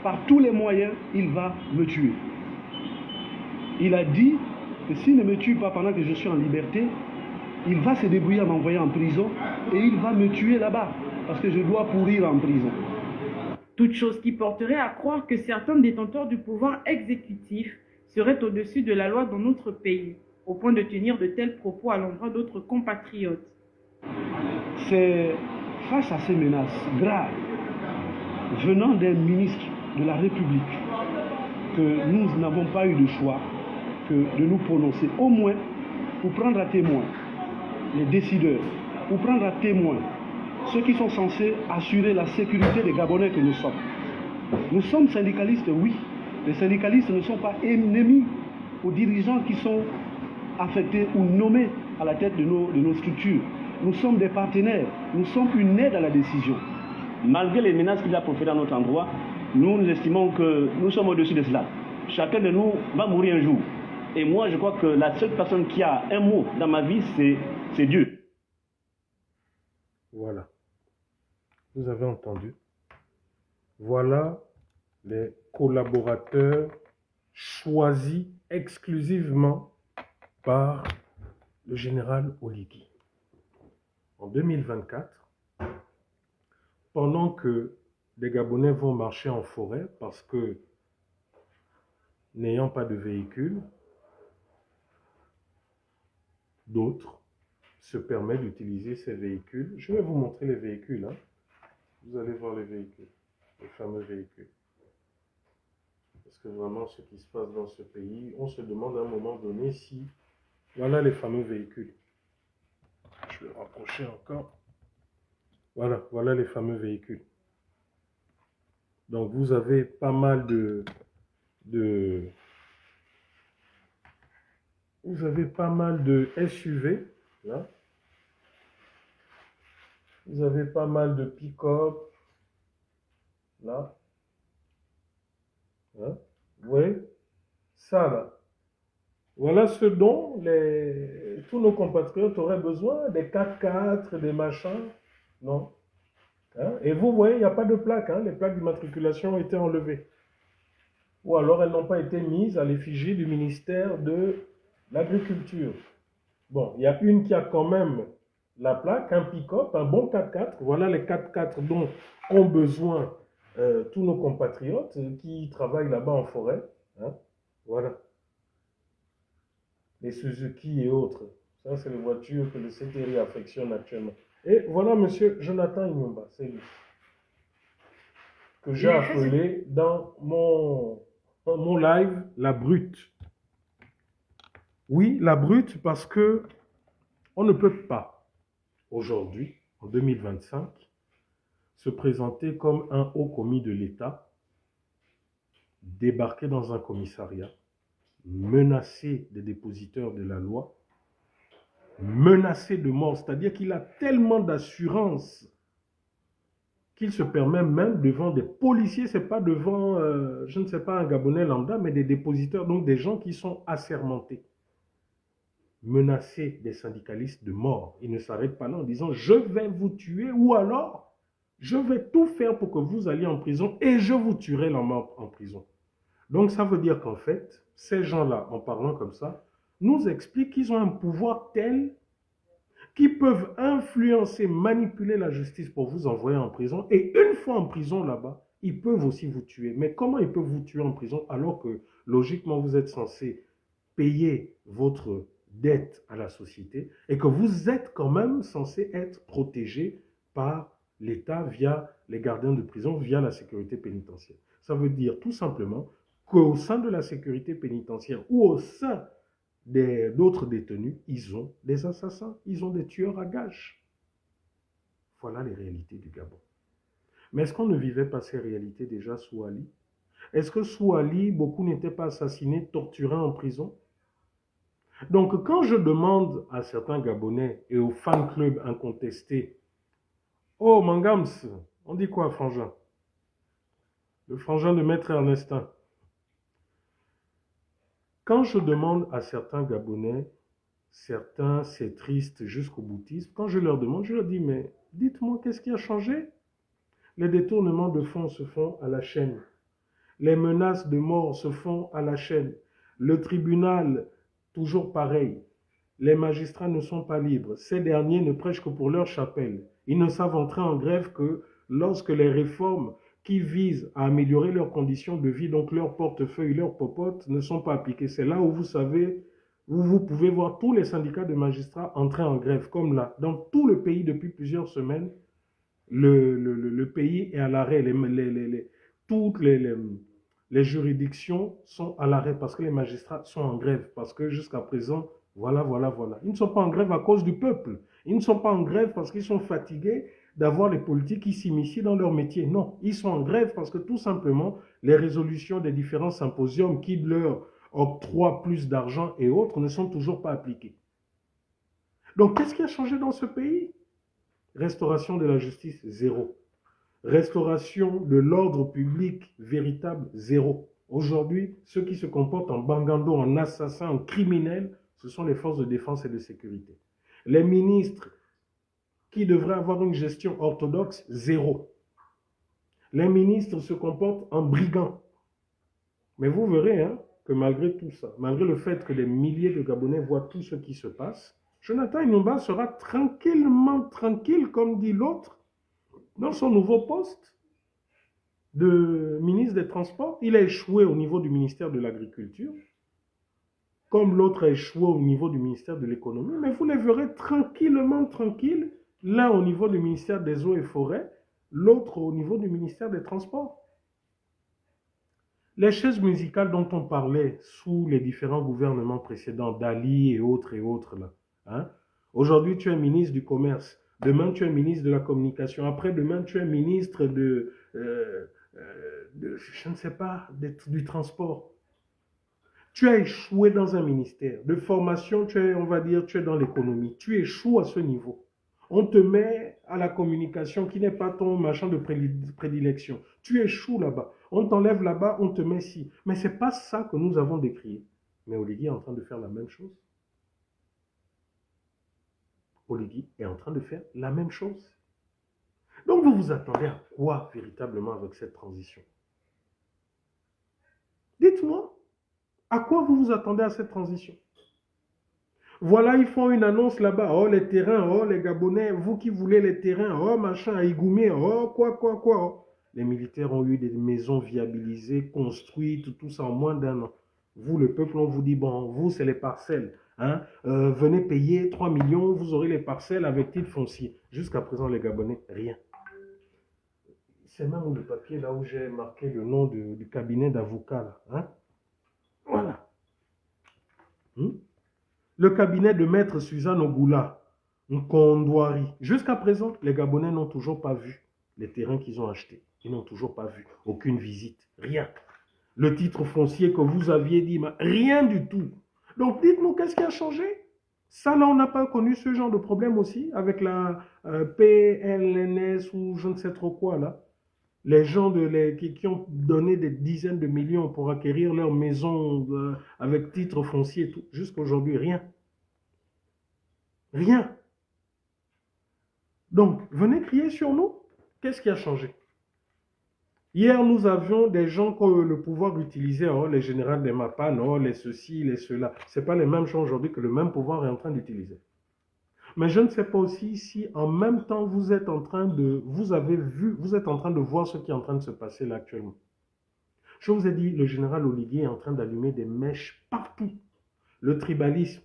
Par tous les moyens, il va me tuer. Il a dit que s'il ne me tue pas pendant que je suis en liberté, il va se débrouiller à m'envoyer en prison et il va me tuer là-bas parce que je dois pourrir en prison. Toute chose qui porterait à croire que certains détenteurs du pouvoir exécutif seraient au-dessus de la loi dans notre pays, au point de tenir de tels propos à l'endroit d'autres compatriotes. C'est face à ces menaces graves venant d'un ministre de la République que nous n'avons pas eu de choix que de nous prononcer, au moins pour prendre à témoin les décideurs, pour prendre à témoin ceux qui sont censés assurer la sécurité des Gabonais que nous sommes. Nous sommes syndicalistes, oui. Les syndicalistes ne sont pas ennemis aux dirigeants qui sont affectés ou nommés à la tête de nos structures. Nous sommes des partenaires, nous sommes une aide à la décision. Malgré les menaces qu'il a proférées à notre endroit, nous estimons que nous sommes au-dessus de cela. Chacun de nous va mourir un jour. Et moi, je crois que la seule personne qui a un mot dans ma vie, c'est Dieu. Voilà. Vous avez entendu. Voilà les collaborateurs choisis exclusivement par le général Oligui. En 2024, pendant que les Gabonais vont marcher en forêt parce que, n'ayant pas de véhicule, d'autres se permettent d'utiliser ces véhicules. Je vais vous montrer les véhicules. Vous allez voir les véhicules, les fameux véhicules. Parce que vraiment, ce qui se passe dans ce pays, on se demande à un moment donné si... Voilà les fameux véhicules. Je vais rapprocher encore. Voilà les fameux véhicules. Donc vous avez pas mal vous avez pas mal de SUV, là. Vous avez pas mal de pick-up, là. Hein? Vous voyez? Ça, là. Voilà ce dont tous nos compatriotes auraient besoin, des 4x4, des machins. Non. Hein? Et vous voyez, il n'y a pas de plaques. Les plaques d'immatriculation ont été enlevées. Ou alors elles n'ont pas été mises à l'effigie du ministère de l'Agriculture. Bon, il y a une qui a quand même la plaque, un pick-up, un bon 4x4. Voilà les 4x4 dont ont besoin tous nos compatriotes qui travaillent là-bas en forêt. Hein? Voilà. Les Suzuki et autres. Ça, c'est les voitures que le CTRI affectionne actuellement. Et voilà M. Jonathan Inyumba, c'est lui. Que j'ai appelé dans mon live la brute. Oui, la brute parce que on ne peut pas, aujourd'hui, en 2025, se présenter comme un haut commis de l'État, débarquer dans un commissariat, menacer des dépositeurs de la loi, menacé de mort, c'est-à-dire qu'il a tellement d'assurance qu'il se permet même devant des policiers, c'est pas devant, je ne sais pas, un Gabonais lambda, mais des dépositeurs, donc des gens qui sont assermentés, menacer des syndicalistes de mort. Il ne s'arrête pas là en disant « je vais vous tuer » ou alors « je vais tout faire pour que vous alliez en prison et je vous tuerai la mort en prison ». Donc ça veut dire qu'en fait, ces gens-là, en parlant comme ça, nous expliquent qu'ils ont un pouvoir tel qu'ils peuvent influencer, manipuler la justice pour vous envoyer en prison. Et une fois en prison là-bas, ils peuvent aussi vous tuer. Mais comment ils peuvent vous tuer en prison alors que logiquement vous êtes censé payer votre dette à la société et que vous êtes quand même censé être protégé par l'État via les gardiens de prison, via la sécurité pénitentiaire. Ça veut dire tout simplement qu'au sein de la sécurité pénitentiaire ou au sein d'autres détenus, ils ont des assassins, ils ont des tueurs à gages. Voilà les réalités du Gabon. Mais est-ce qu'on ne vivait pas ces réalités déjà sous Ali? Est-ce que sous Ali, beaucoup n'étaient pas assassinés, torturés en prison? Donc quand je demande à certains Gabonais et aux fan clubs incontestés, oh Mangams, on dit quoi frangin? Le frangin de Maître Ernestin. Quand je demande à certains Gabonais, certains c'est triste jusqu'au boutisme, quand je leur demande, je leur dis, mais dites-moi qu'est-ce qui a changé? Les détournements de fonds se font à la chaîne. Les menaces de mort se font à la chaîne. Le tribunal, toujours pareil. Les magistrats ne sont pas libres. Ces derniers ne prêchent que pour leur chapelle. Ils ne savent entrer en grève que lorsque les réformes qui visent à améliorer leurs conditions de vie, donc leur portefeuille, leur popote, ne sont pas appliquées. C'est là où vous savez, où vous pouvez voir tous les syndicats de magistrats entrer en grève, comme là. Dans tout le pays, depuis plusieurs semaines, le pays est à l'arrêt. Toutes les juridictions sont à l'arrêt parce que les magistrats sont en grève. Parce que jusqu'à présent, voilà. Ils ne sont pas en grève à cause du peuple. Ils ne sont pas en grève parce qu'ils sont fatigués d'avoir les politiques qui s'immiscent dans leur métier. Non, ils sont en grève parce que tout simplement, les résolutions des différents symposiums qui leur octroient plus d'argent et autres ne sont toujours pas appliquées. Donc, qu'est-ce qui a changé dans ce pays? Restauration de la justice, zéro. Restauration de l'ordre public véritable, zéro. Aujourd'hui, ceux qui se comportent en bangando, en assassins, en criminels, ce sont les forces de défense et de sécurité. Les ministres qui devraient avoir une gestion orthodoxe, zéro. Les ministres se comportent en brigands. Mais vous verrez que malgré tout ça, malgré le fait que des milliers de Gabonais voient tout ce qui se passe, Jonathan Inumba sera tranquillement tranquille, comme dit l'autre, dans son nouveau poste de ministre des Transports. Il a échoué au niveau du ministère de l'Agriculture, comme l'autre a échoué au niveau du ministère de l'Économie, mais vous les verrez tranquillement tranquilles, l'un au niveau du ministère des Eaux et Forêts, l'autre au niveau du ministère des Transports. Les chaises musicales dont on parlait sous les différents gouvernements précédents, Dali et autres là, aujourd'hui tu es ministre du Commerce, demain tu es ministre de la Communication, après-demain tu es ministre je ne sais pas, du Transport. Tu as échoué dans un ministère. De formation, tu es dans l'économie. Tu échoues à ce niveau. On te met à la communication qui n'est pas ton machin de prédilection. Tu échoues là-bas. On t'enlève là-bas, on te met ici. Mais ce n'est pas ça que nous avons décrié. Mais Oligui est en train de faire la même chose. Oligui est en train de faire la même chose. Donc vous vous attendez à quoi véritablement avec cette transition? Dites-moi, à quoi vous vous attendez à cette transition? Voilà, ils font une annonce là-bas. Oh, les terrains, oh, les Gabonais, vous qui voulez les terrains, oh, machin, à Igoumé, oh, quoi. Oh. Les militaires ont eu des maisons viabilisées, construites, tout ça en moins d'un an. Vous, le peuple, on vous dit, bon, vous, c'est les parcelles. Venez payer 3 millions, vous aurez les parcelles avec titre foncier. Jusqu'à présent, les Gabonais, rien. C'est même le papier là où j'ai marqué le nom du cabinet d'avocats. Voilà. Le cabinet de maître Suzanne Ogoula, Nkondouari. Jusqu'à présent, les Gabonais n'ont toujours pas vu les terrains qu'ils ont achetés. Ils n'ont toujours pas vu aucune visite, rien. Le titre foncier que vous aviez dit, rien du tout. Donc dites-nous, qu'est-ce qui a changé? Ça, là, on n'a pas connu ce genre de problème aussi avec la PLNS ou je ne sais trop quoi, là. Les gens qui ont donné des dizaines de millions pour acquérir leur maison avec titre foncier et tout. Jusqu'à aujourd'hui, rien. Rien. Donc, venez crier sur nous. Qu'est-ce qui a changé? Hier, nous avions des gens que le pouvoir utilisait, les généraux des Mapan, les ceci, les cela. Ce n'est pas les mêmes gens aujourd'hui que le même pouvoir est en train d'utiliser. Mais je ne sais pas aussi si en même temps vous êtes en train de, vous êtes en train de voir ce qui est en train de se passer là actuellement. Je vous ai dit, le général Oligui est en train d'allumer des mèches partout. Le tribalisme,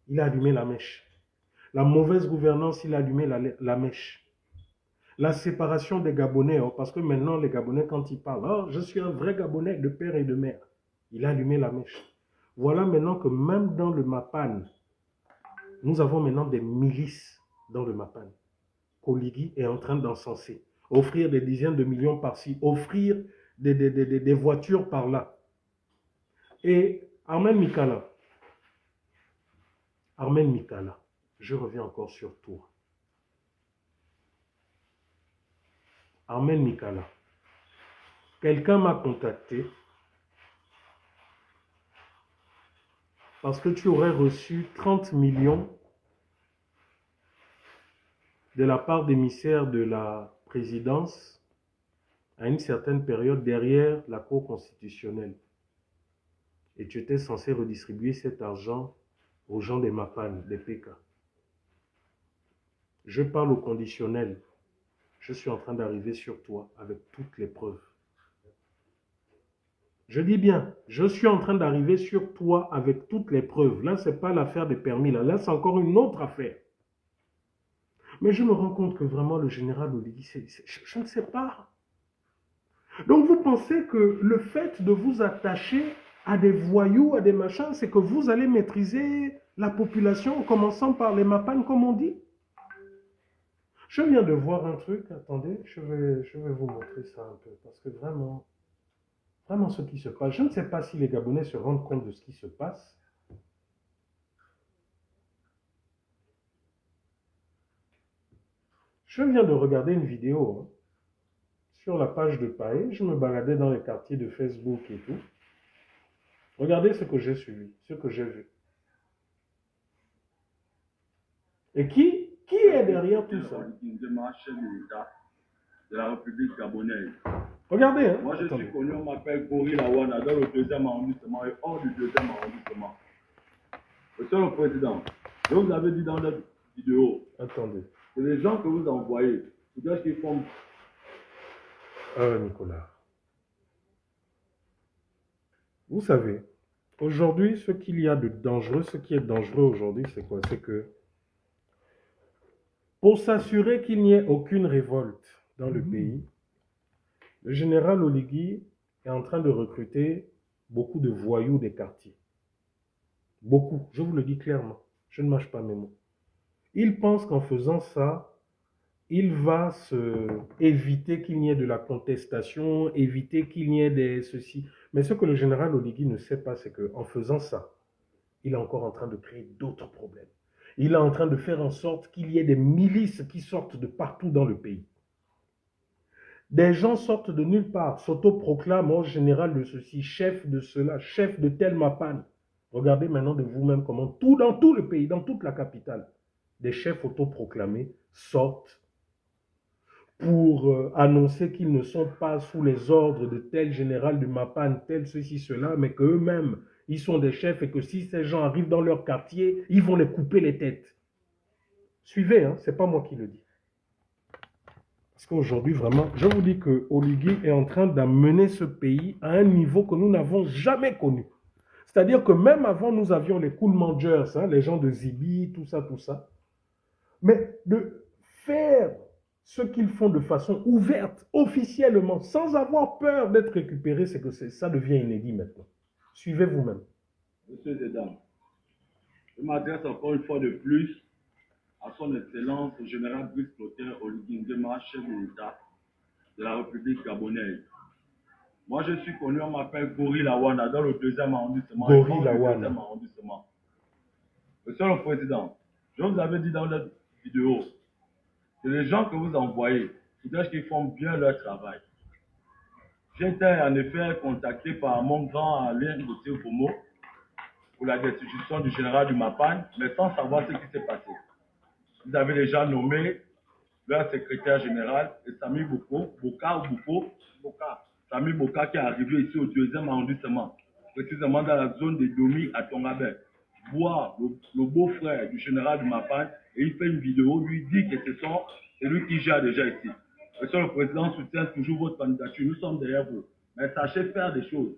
il a allumé la mèche. La mauvaise gouvernance, il a allumé la mèche. La séparation des Gabonais, parce que maintenant les Gabonais, quand ils parlent, oh, je suis un vrai Gabonais de père et de mère, il a allumé la mèche. Voilà maintenant que même dans le Mapan, nous avons maintenant des milices dans le Mapan. Oligui est en train d'encenser, offrir des dizaines de millions par-ci, offrir des voitures par-là. Et Armel Mikala, je reviens encore sur toi. Armel Mikala, quelqu'un m'a contacté parce que tu aurais reçu 30 millions de la part d'émissaires de la présidence à une certaine période derrière la Cour constitutionnelle. Et tu étais censé redistribuer cet argent aux gens des Mapan, des PK. Je parle au conditionnel. Je suis en train d'arriver sur toi avec toutes les preuves. Je dis bien, je suis en train d'arriver sur toi avec toutes les preuves. Là, ce n'est pas l'affaire des permis. Là c'est encore une autre affaire. Mais je me rends compte que vraiment le général Oligui, je ne sais pas. Donc vous pensez que le fait de vous attacher à des voyous, à des machins, c'est que vous allez maîtriser la population en commençant par les Mapan, comme on dit? Je viens de voir un truc, attendez, je vais vous montrer ça un peu, parce que vraiment ce qui se passe, je ne sais pas si les Gabonais se rendent compte de ce qui se passe. Je viens de regarder une vidéo sur la page de Paé, je me baladais dans les quartiers de Facebook et tout. Regardez ce que j'ai suivi, ce que j'ai vu. Et qui est derrière tout ça? De la République gabonaise. Regardez, hein. Moi, je suis connu, on m'appelle Gori Lawana dans le 2e arrondissement et hors du 2e arrondissement. Monsieur le Président, je vous avais dit dans notre vidéo, Attendez. c'est les gens que vous envoyez, c'est-à-dire qu'ils font... Nicolas. Vous savez, aujourd'hui, ce qu'il y a de dangereux, ce qui est dangereux aujourd'hui, c'est quoi? C'est que pour s'assurer qu'il n'y ait aucune révolte dans le pays, le général Oligui est en train de recruter beaucoup de voyous des quartiers. Beaucoup, je vous le dis clairement, je ne mâche pas mes mots. Il pense qu'en faisant ça, il va éviter qu'il n'y ait de la contestation, éviter qu'il n'y ait des ceci. Mais ce que le général Oligui ne sait pas, c'est qu'en faisant ça, il est encore en train de créer d'autres problèmes. Il est en train de faire en sorte qu'il y ait des milices qui sortent de partout dans le pays. Des gens sortent de nulle part, s'autoproclament au général de ceci, chef de cela, chef de tel Mapan. Regardez maintenant de vous-même comment dans tout le pays, dans toute la capitale, des chefs autoproclamés sortent pour annoncer qu'ils ne sont pas sous les ordres de tel général de Mapan, tel ceci, cela, mais qu'eux-mêmes, ils sont des chefs et que si ces gens arrivent dans leur quartier, ils vont les couper les têtes. Suivez, hein, ce n'est pas moi qui le dis. Parce qu'aujourd'hui, vraiment, je vous dis que Oligui est en train d'amener ce pays à un niveau que nous n'avons jamais connu. C'est-à-dire que même avant, nous avions les cool mangers, hein, les gens de Zibi, tout ça. Mais de faire ce qu'ils font de façon ouverte, officiellement, sans avoir peur d'être récupérés, c'est que ça devient inédit maintenant. Suivez vous-même. Monsieur et dames, je m'adresse encore une fois de plus à son Excellence, le général Brice Clotaire Oligui Nguema, chef de l'État de la République gabonaise. Moi, je suis connu, on m'appelle Gori Lawana dans le 2e arrondissement. Gori Lawana. Monsieur le Président, je vous avais dit dans notre vidéo, c'est les gens que vous envoyez, c'est-à-dire qu'ils font bien leur travail. J'ai été en effet contacté par mon grand Alain Gauthier-Bomo pour la destitution du général du Mapan, mais sans savoir ce qui s'est passé. Vous avez déjà nommé leur secrétaire général, Sami Sami Boka qui est arrivé ici au 2e arrondissement, précisément dans la zone de Domi à Tongabé. voir le beau-frère du général de Mapan et il fait une vidéo, lui dit que c'est lui qui gère déjà ici. Monsieur le Président soutient toujours votre candidature, nous sommes derrière vous. Mais sachez faire des choses.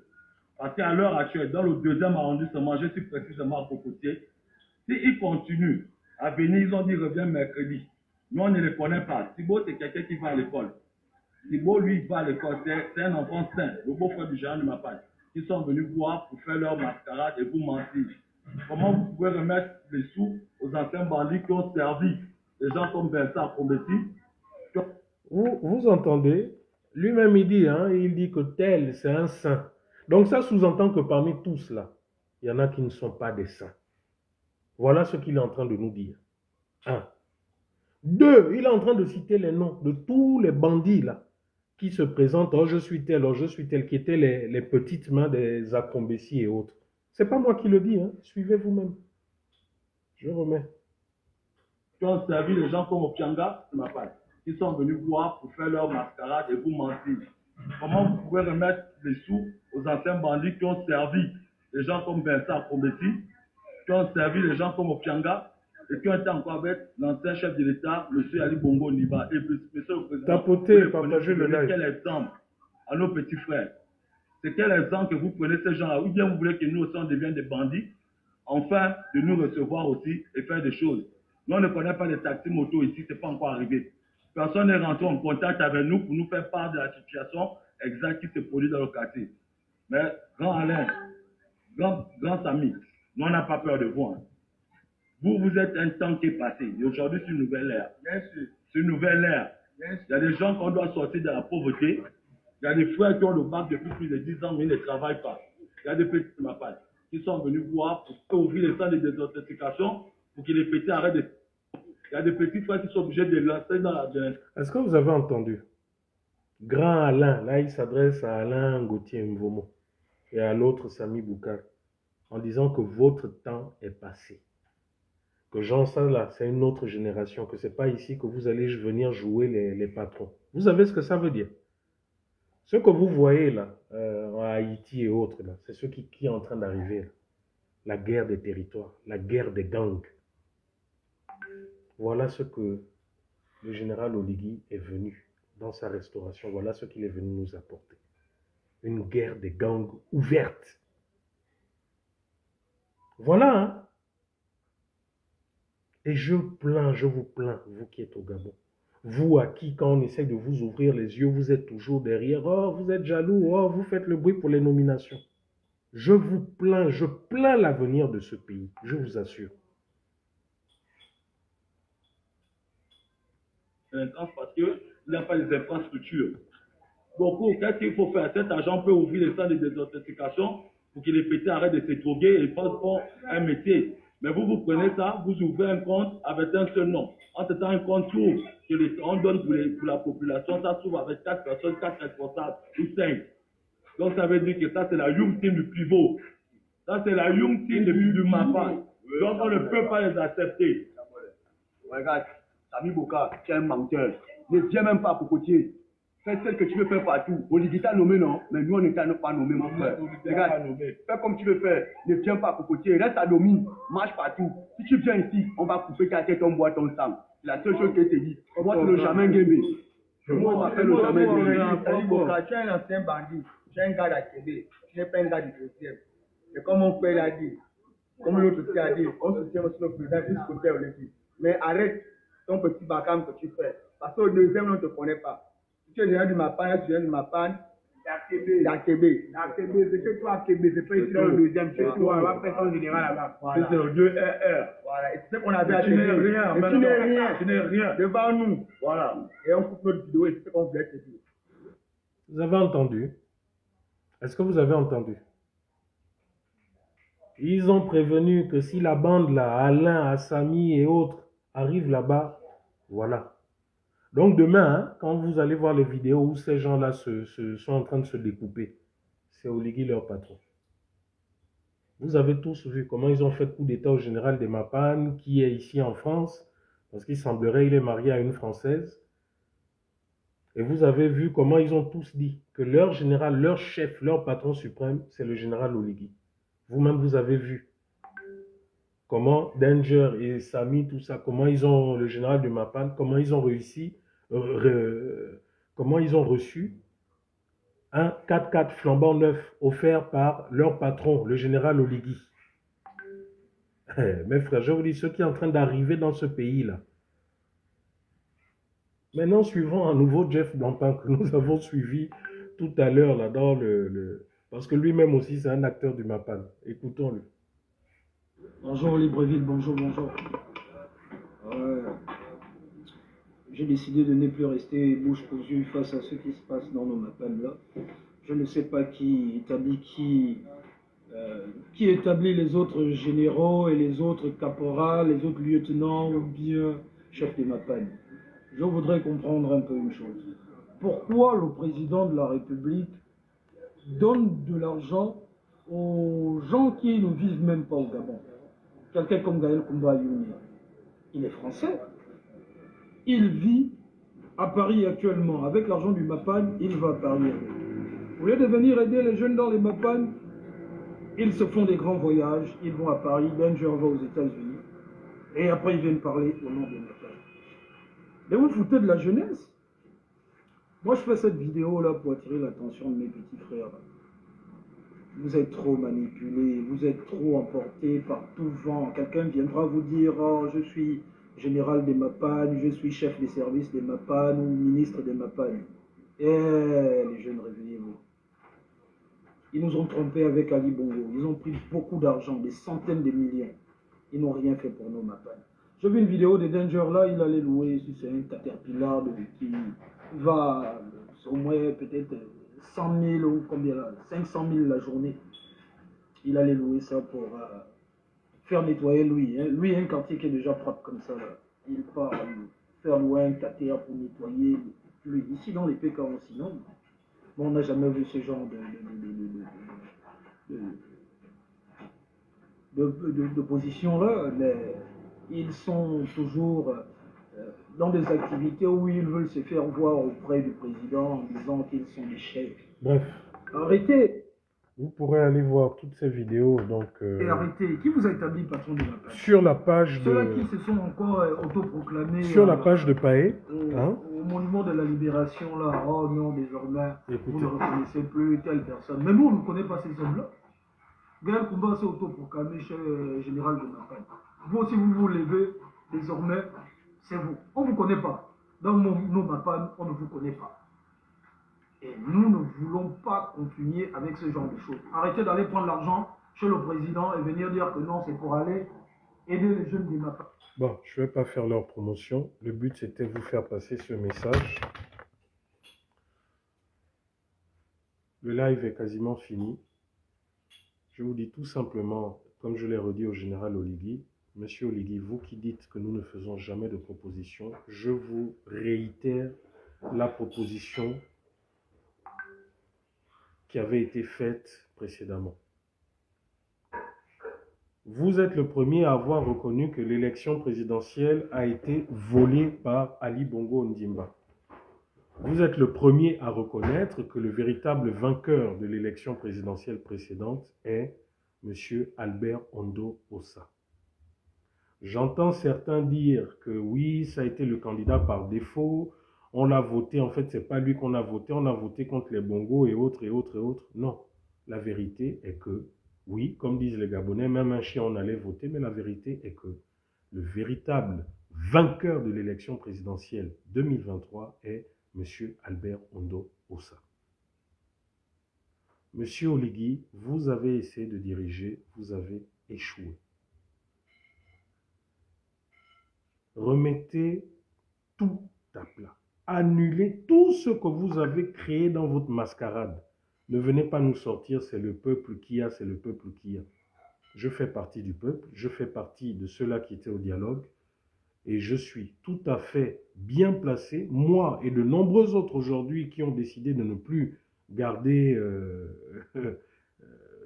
Parce qu'à l'heure actuelle, dans le 2e arrondissement, je suis précisément à Cocotier, s'ils continuent à venir, ils ont dit revient mercredi. Nous, on ne les connaît pas. Thibaut, c'est quelqu'un qui va à l'école. Thibaut, lui, il va à l'école. C'est un enfant sain, le beau-frère du général de Mapan. Ils sont venus voir pour faire leur mascarade et vous mentir. Comment vous pouvez remettre les sous aux anciens bandits qui ont servi des gens comme Vincent Combeti? Vous entendez? Lui-même, il dit que tel, c'est un saint. Donc ça sous-entend que parmi tous là, il y en a qui ne sont pas des saints. Voilà ce qu'il est en train de nous dire. 1. 2, il est en train de citer les noms de tous les bandits là qui se présentent. Oh, je suis tel, qui étaient les petites mains des Akombessi et autres. C'est pas moi qui le dis, hein. Suivez vous-même. Je remets. Qui ont servi les gens comme Opianga, ma part, qui sont venus voir pour faire leur mascarade et vous mentir. Comment vous pouvez remettre les sous aux anciens bandits qui ont servi les gens comme Vincent Combeti, qui ont servi les gens comme Opianga et qui ont été encore avec l'ancien chef de l'État, M. Ali Bongo Niba. Et monsieur le Président, tapotez, partagez le live. Quel exemple à nos petits frères? C'est quel exemple que vous prenez ces gens-là? Ou bien vous voulez que nous aussi on devienne des bandits, enfin de nous recevoir aussi et faire des choses. Nous, on ne connaît pas les taxis moto ici, ce n'est pas encore arrivé. Personne n'est rentré en contact avec nous pour nous faire part de la situation exacte qui se produit dans le quartier. Mais, grand Alain, grand Samy, nous, on n'a pas peur de vous. Hein. Vous êtes un temps qui est passé. Et aujourd'hui, c'est une nouvelle ère. Bien sûr. C'est une nouvelle ère. Il y a des gens qu'on doit sortir de la pauvreté. Il y a des frères qui ont le bac depuis plus de 10 ans, mais ils ne travaillent pas. Il y a des petits mapades qui sont venus voir pour ouvrir les centres de désintoxication pour que les petits arrêtent de... Il y a des petits frères qui sont obligés de lancer dans la jeunesse. Est-ce que vous avez entendu? Grand Alain, là il s'adresse à Alain Gauthier Mvomo et à l'autre Sami Boukar en disant que votre temps est passé. Que Jean, ça là, c'est une autre génération, que ce n'est pas ici que vous allez venir jouer les patrons. Vous savez ce que ça veut dire? Ce que vous voyez là, en Haïti et autres, là, c'est ce qui est en train d'arriver. La guerre des territoires, la guerre des gangs. Voilà ce que le général Oligui est venu dans sa restauration. Voilà ce qu'il est venu nous apporter. Une guerre des gangs ouverte. Voilà, hein? Et je vous plains, vous qui êtes au Gabon. Vous à qui, quand on essaie de vous ouvrir les yeux, vous êtes toujours derrière. Oh, vous êtes jaloux. Oh, vous faites le bruit pour les nominations. Je vous plains, je plains l'avenir de ce pays. Je vous assure. Parce qu'il n'y a pas les infrastructures. Donc, qu'est-ce qu'il faut faire? Cet agent peut ouvrir les centres de désintoxication pour que les petits arrêtent de se droguer et fassent un métier. Mais vous prenez ça, vous ouvrez un compte avec un seul nom. En ce temps, un compte s'ouvre, on donne pour la population, ça s'ouvre avec 4 personnes, 4 responsables ou 5. Donc, ça veut dire que ça, c'est la Young Team du pivot. Ça, c'est la Young Team du Mapa. Donc, on ne peut pas les accepter. Regarde, Sami Boka, tu es un menteur. Ne viens même pas pour Cocotier. Fais celle que tu veux faire partout. Oligui t'a nommé, non? Mais nous, on n'est pas nommé, mon frère. Regarde, fais comme tu veux faire. Ne viens pas pour Cocotier. Reste à Domi. Marche partout. Si tu viens ici, on va couper ta tête, on boit ton sang. C'est la seule chose que je te dis. Moi, tu ne jamais gagné. Moi, on m'appelle le jamais gagné. Sami Boka, tu es un ancien bandit. Tu es un gars d'Akébé. Tu n'es pas un gars du 2e. C'est comme mon frère l'a dit. Comme l'autre aussi a dit. On soutient aussi le président plus côté Oligui. Mais arrête ton petit bacam que tu fais. Parce qu'au 2e, on ne te connaît pas. Si tu es général du Mapan, tu es du Mapan, d'Akébé. D'Akébé, c'est que toi, Akébé, c'est pas ici dans le 2e, c'est toi, on va faire ton général là-bas. Voilà. C'est le 2RR. Voilà, et c'est ce qu'on avait à Tu n'es rien, et tu n'es rien. Tu n'es rien. Devant nous. Voilà. Et on coupe notre vidéo et c'est ce qu'on voulait te dire. Vous avez entendu? Est-ce que vous avez entendu? Ils ont prévenu que si la bande là, Alain, Assami et autres, arrivent là-bas, voilà. Donc demain, hein, quand vous allez voir les vidéos où ces gens-là sont en train de se découper, c'est Oligui leur patron. Vous avez tous vu comment ils ont fait coup d'état au général des Mapan, qui est ici en France, parce qu'il semblerait qu'il est marié à une Française. Et vous avez vu comment ils ont tous dit que leur général, leur chef, leur patron suprême, c'est le général Oligui. Vous-même, vous avez vu. comment Danger et Samy, tout ça, comment ils ont, le général de Mapan, comment ils ont réussi, comment ils ont reçu un 4x4 flambant neuf offert par leur patron, le général Oligui. Mes frères, je vous dis, ce qui est en train d'arriver dans ce pays-là. Maintenant, suivons à nouveau Jeff Blancpain que nous avons suivi tout à l'heure là dans parce que lui-même aussi c'est un acteur du Mapan. Écoutons-le. Bonjour Libreville, bonjour. J'ai décidé de ne plus rester bouche cousue face à ce qui se passe dans nos Mapan là. Je ne sais pas qui établit les autres généraux et les autres caporals, les autres lieutenants ou bien chefs des Mapan. Je voudrais comprendre un peu une chose. Pourquoi le président de la République donne de l'argent aux gens qui ne vivent même pas au Gabon? Quelqu'un comme Gaël Koumba Youni, il est français. Il vit à Paris actuellement. Avec l'argent du Mapan, il va à Paris. Au lieu de venir aider les jeunes dans les Mapan, ils se font des grands voyages, ils vont à Paris, Danger va aux États-Unis, et après ils viennent parler au nom des Mapan. Mais vous foutez de la jeunesse. Moi, je fais cette vidéo-là pour attirer l'attention de mes petits frères. Vous êtes trop manipulés, vous êtes trop emportés par tout vent. Quelqu'un viendra vous dire « Oh, je suis général des Mapan, je suis chef des services des Mapan ou ministre des Mapan. » Eh, les jeunes, réveillez-vous. Ils nous ont trompés avec Ali Bongo. Ils ont pris beaucoup d'argent, des centaines de millions. Ils n'ont rien fait pour nos Mapan. J'ai vu une vidéo de Danger là, il allait louer, si c'est un Caterpillar qui va au moins peut-être 100 000 ou combien là, 500 000 la journée. Il allait louer ça pour faire nettoyer lui. Hein. Lui, un quartier qui est déjà propre comme ça. Là. Il part faire louer un Caterpillar pour nettoyer. Lui. Ici dans les PK aussi, non. Bon, on n'a jamais vu ce genre de position là, mais ils sont toujours dans des activités où ils veulent se faire voir auprès du président en disant qu'ils sont des chefs. Bref. Arrêtez. Vous pourrez aller voir toutes ces vidéos. Donc, et arrêtez. Qui vous a établi patron de la page? Sur la page Ceux-là qui se sont encore autoproclamés. Sur la page de Paé. Au monument de la libération, là. Oh non, désormais, vous ne reconnaissez plus telle personne. Mais nous, on ne connaît pas ces hommes-là. Gaël Koumba s'est autoproclamé chez général de Mapan. Vous aussi, vous vous levez, désormais, c'est vous. On ne vous connaît pas. Dans nos Mapan, on ne vous connaît pas. Et nous ne voulons pas continuer avec ce genre de choses. Arrêtez d'aller prendre l'argent chez le président et venir dire que non, c'est pour aller aider les jeunes des Mapan. Bon, je ne vais pas faire leur promotion. Le but, c'était de vous faire passer ce message. Le live est quasiment fini. Je vous dis tout simplement, comme je l'ai redit au général Oligui, Monsieur Oligui, vous qui dites que nous ne faisons jamais de proposition, je vous réitère la proposition qui avait été faite précédemment. Vous êtes le premier à avoir reconnu que l'élection présidentielle a été volée par Ali Bongo Ondimba. Vous êtes le premier à reconnaître que le véritable vainqueur de l'élection présidentielle précédente est M. Albert Ondo Ossa. J'entends certains dire que oui, ça a été le candidat par défaut, on l'a voté, en fait, c'est pas lui qu'on a voté contre les Bongos et autres, et autres, et autres. Non, la vérité est que, oui, comme disent les Gabonais, même un chien on allait voter, mais la vérité est que le véritable vainqueur de l'élection présidentielle 2023 est M. Albert Ondo Ossa. Monsieur Oligui, vous avez essayé de diriger, vous avez échoué. Remettez tout à plat. Annulez tout ce que vous avez créé dans votre mascarade. Ne venez pas nous sortir, c'est le peuple qui a, c'est le peuple qui a. Je fais partie du peuple, je fais partie de ceux-là qui étaient au dialogue, et je suis tout à fait bien placé, moi et de nombreux autres aujourd'hui qui ont décidé de ne plus garder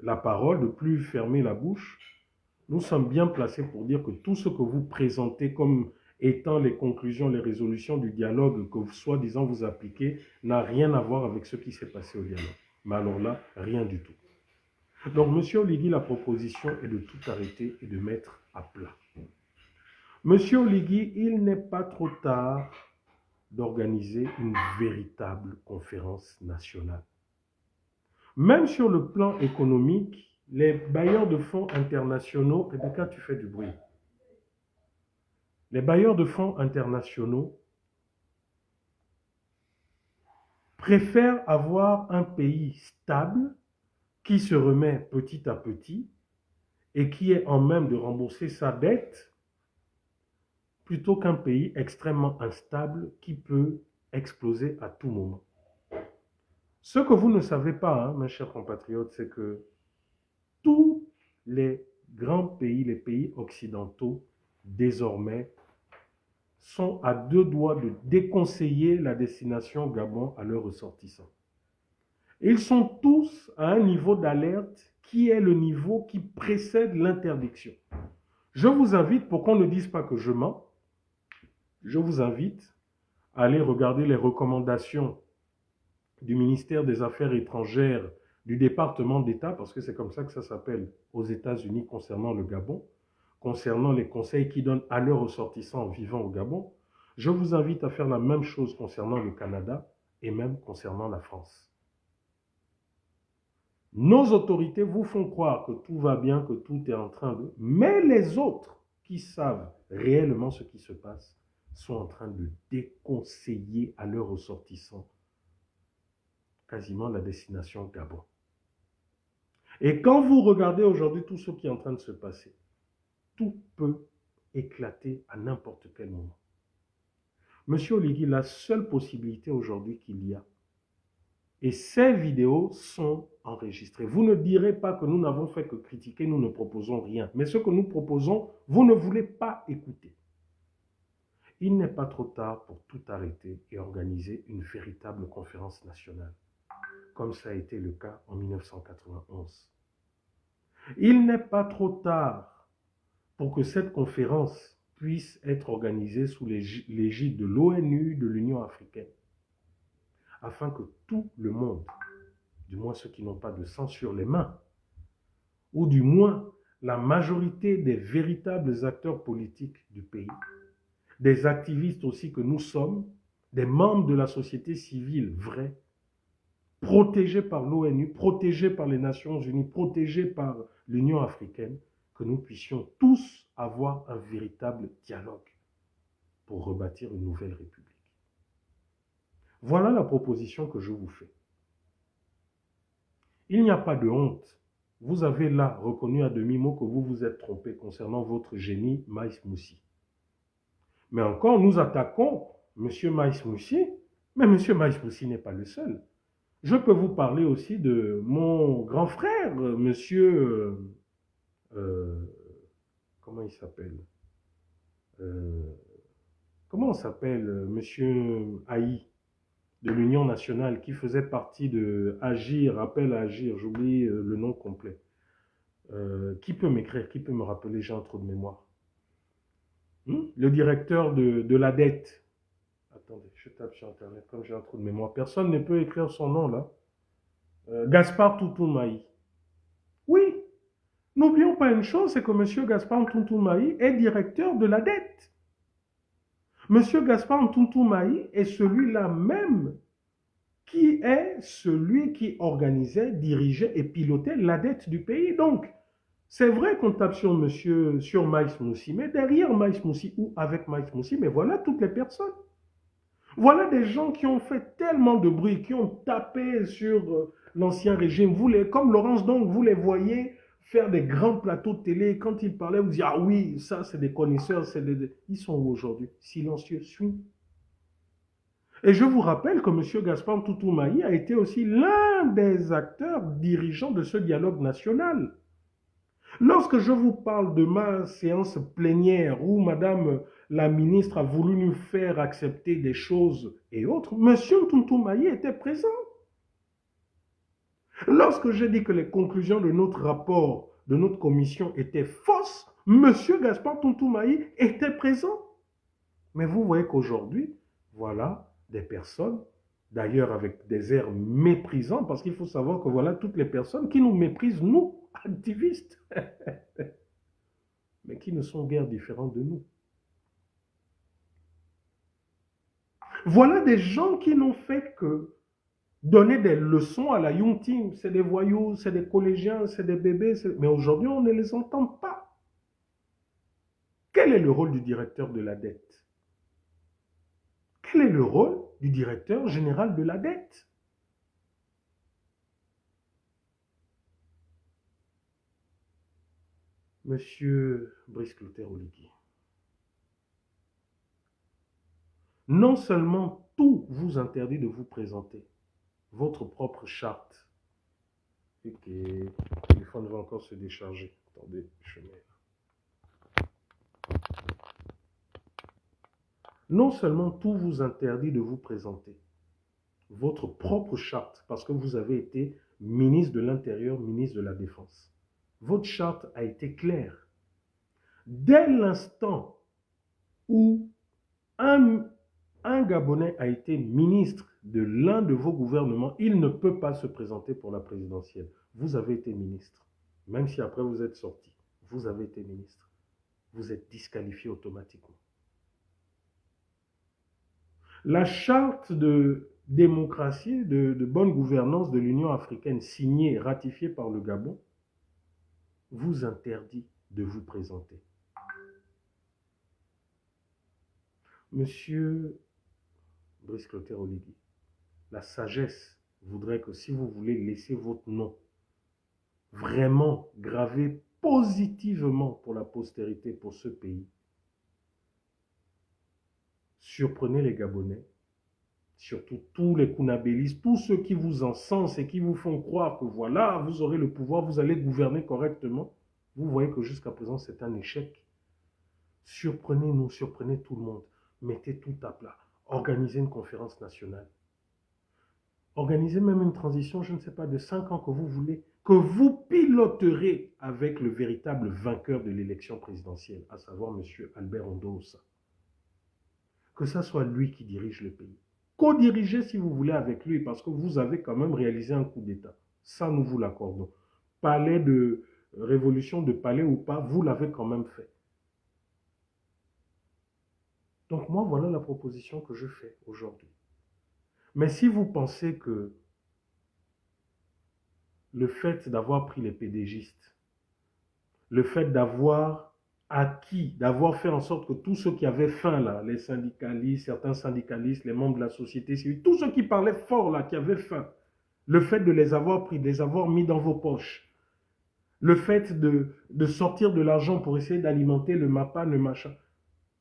la parole, de ne plus fermer la bouche. Nous sommes bien placés pour dire que tout ce que vous présentez comme étant les conclusions, les résolutions du dialogue que soi-disant vous appliquez n'a rien à voir avec ce qui s'est passé au dialogue. Mais alors là, rien du tout. Donc, M. Oligui, la proposition est de tout arrêter et de mettre à plat. M. Oligui, il n'est pas trop tard d'organiser une véritable conférence nationale. Même sur le plan économique, les bailleurs de fonds internationaux, et bien quand tu fais du bruit, les bailleurs de fonds internationaux préfèrent avoir un pays stable qui se remet petit à petit et qui est en même de rembourser sa dette plutôt qu'un pays extrêmement instable qui peut exploser à tout moment. Ce que vous ne savez pas, hein, mes chers compatriotes, c'est que tous les grands pays, les pays occidentaux, désormais, sont à deux doigts de déconseiller la destination Gabon à leurs ressortissants. Ils sont tous à un niveau d'alerte qui est le niveau qui précède l'interdiction. Je vous invite, pour qu'on ne dise pas que je mens, je vous invite à aller regarder les recommandations du ministère des Affaires étrangères du département d'État, parce que c'est comme ça que ça s'appelle aux États-Unis concernant le Gabon, concernant les conseils qu'ils donnent à leurs ressortissants vivant au Gabon. Je vous invite à faire la même chose concernant le Canada et même concernant la France. Nos autorités vous font croire que tout va bien, que tout est en train de... Mais les autres qui savent réellement ce qui se passe sont en train de déconseiller à leurs ressortissants quasiment la destination Gabon. Et quand vous regardez aujourd'hui tout ce qui est en train de se passer, tout peut éclater à n'importe quel moment. Monsieur Oligui, la seule possibilité aujourd'hui qu'il y a, et ces vidéos sont enregistrées. Vous ne direz pas que nous n'avons fait que critiquer, nous ne proposons rien. Mais ce que nous proposons, vous ne voulez pas écouter. Il n'est pas trop tard pour tout arrêter et organiser une véritable conférence nationale, comme ça a été le cas en 1991. Il n'est pas trop tard pour que cette conférence puisse être organisée sous l'égide de l'ONU, de l'Union africaine, afin que tout le monde, du moins ceux qui n'ont pas de sang sur les mains, ou du moins la majorité des véritables acteurs politiques du pays, des activistes aussi que nous sommes, des membres de la société civile vraie, protégés par l'ONU, protégés par les Nations Unies, protégés par l'Union africaine, que nous puissions tous avoir un véritable dialogue pour rebâtir une nouvelle République. Voilà la proposition que je vous fais. Il n'y a pas de honte. Vous avez là reconnu à demi-mot que vous vous êtes trompé concernant votre génie Maïs Moussi. Mais encore, nous attaquons M. Maïs Moussi, mais M. Maïs Moussi n'est pas le seul. Je peux vous parler aussi de mon grand frère, monsieur... comment il s'appelle comment on s'appelle monsieur Haï de l'Union nationale qui faisait partie de Agir, Appel à Agir, j'oublie le nom complet. Qui peut m'écrire, qui peut me rappeler, j'ai un trou de mémoire. Le directeur de la dette. Attendez, je tape sur Internet comme j'ai un trou de mémoire. Personne ne peut écrire son nom là. Gaspard Tutumaï. Oui, n'oublions pas une chose, c'est que M. Gaspard Tutumaï est directeur de la dette. M. Gaspard Tutumaï est celui-là même qui est celui qui organisait, dirigeait et pilotait la dette du pays. Donc, c'est vrai qu'on tape sur Maïs Moussi, mais derrière Maïs Moussi ou avec Maïs Moussi, mais voilà toutes les personnes. Voilà des gens qui ont fait tellement de bruit, qui ont tapé sur l'ancien régime. Comme Laurence donc, vous les voyez faire des grands plateaux de télé. Quand ils parlaient, vous dites, ah oui, ça c'est des connaisseurs. Ils sont où aujourd'hui? Silencieux, suis. Et je vous rappelle que M. Gaspard Tutumaï a été aussi l'un des acteurs dirigeants de ce dialogue national. Lorsque je vous parle de ma séance plénière où Madame la ministre a voulu nous faire accepter des choses et autres, M. Tutumaï était présent. Lorsque j'ai dit que les conclusions de notre rapport, de notre commission étaient fausses, M. Gaspard Tutumaï était présent. Mais vous voyez qu'aujourd'hui, voilà des personnes d'ailleurs avec des airs méprisants, parce qu'il faut savoir que voilà toutes les personnes qui nous méprisent, nous, activistes, mais qui ne sont guère différents de nous. Voilà des gens qui n'ont fait que donner des leçons à la Young Team. C'est des voyous, c'est des collégiens, c'est des bébés, mais aujourd'hui on ne les entend pas. Quel est le rôle du directeur de la dette? Quel est le rôle du directeur général de la dette? Monsieur Brice Clotaire Oligui, non seulement tout vous interdit de vous présenter, votre propre charte. Ok, le téléphone va encore se décharger. Attendez, je mets là. Non seulement tout vous interdit de vous présenter, votre propre charte, parce que vous avez été ministre de l'Intérieur, ministre de la Défense. Votre charte a été claire. Dès l'instant où un Gabonais a été ministre de l'un de vos gouvernements, il ne peut pas se présenter pour la présidentielle. Vous avez été ministre. Même si après vous êtes sorti, vous avez été ministre. Vous êtes disqualifié automatiquement. La charte de démocratie, de bonne gouvernance de l'Union africaine signée et ratifiée par le Gabon vous interdit de vous présenter. Monsieur Brice Clotaire Oligui, la sagesse voudrait que si vous voulez laisser votre nom vraiment gravé positivement pour la postérité, pour ce pays, surprenez les Gabonais, surtout tous les Kounabélistes, tous ceux qui vous encensent et qui vous font croire que voilà, vous aurez le pouvoir, vous allez gouverner correctement. Vous voyez que jusqu'à présent, c'est un échec. Surprenez-nous, surprenez tout le monde. Mettez tout à plat. Organisez une conférence nationale. Organisez même une transition, je ne sais pas, de 5 ans que vous voulez, que vous piloterez avec le véritable vainqueur de l'élection présidentielle, à savoir M. Albert Ondossa. Que ça soit lui qui dirige le pays. Co-dirigez si vous voulez avec lui, parce que vous avez quand même réalisé un coup d'État. Ça, nous vous l'accordons. Palais de révolution, de palais ou pas, vous l'avez quand même fait. Donc moi, voilà la proposition que je fais aujourd'hui. Mais si vous pensez que le fait d'avoir pris les PDGistes, le fait d'avoir acquis, d'avoir fait en sorte que tous ceux qui avaient faim là, les syndicalistes, certains syndicalistes, les membres de la société civile, tous ceux qui parlaient fort là, qui avaient faim, le fait de les avoir pris, de les avoir mis dans vos poches, le fait de sortir de l'argent pour essayer d'alimenter le MAPA, le machin,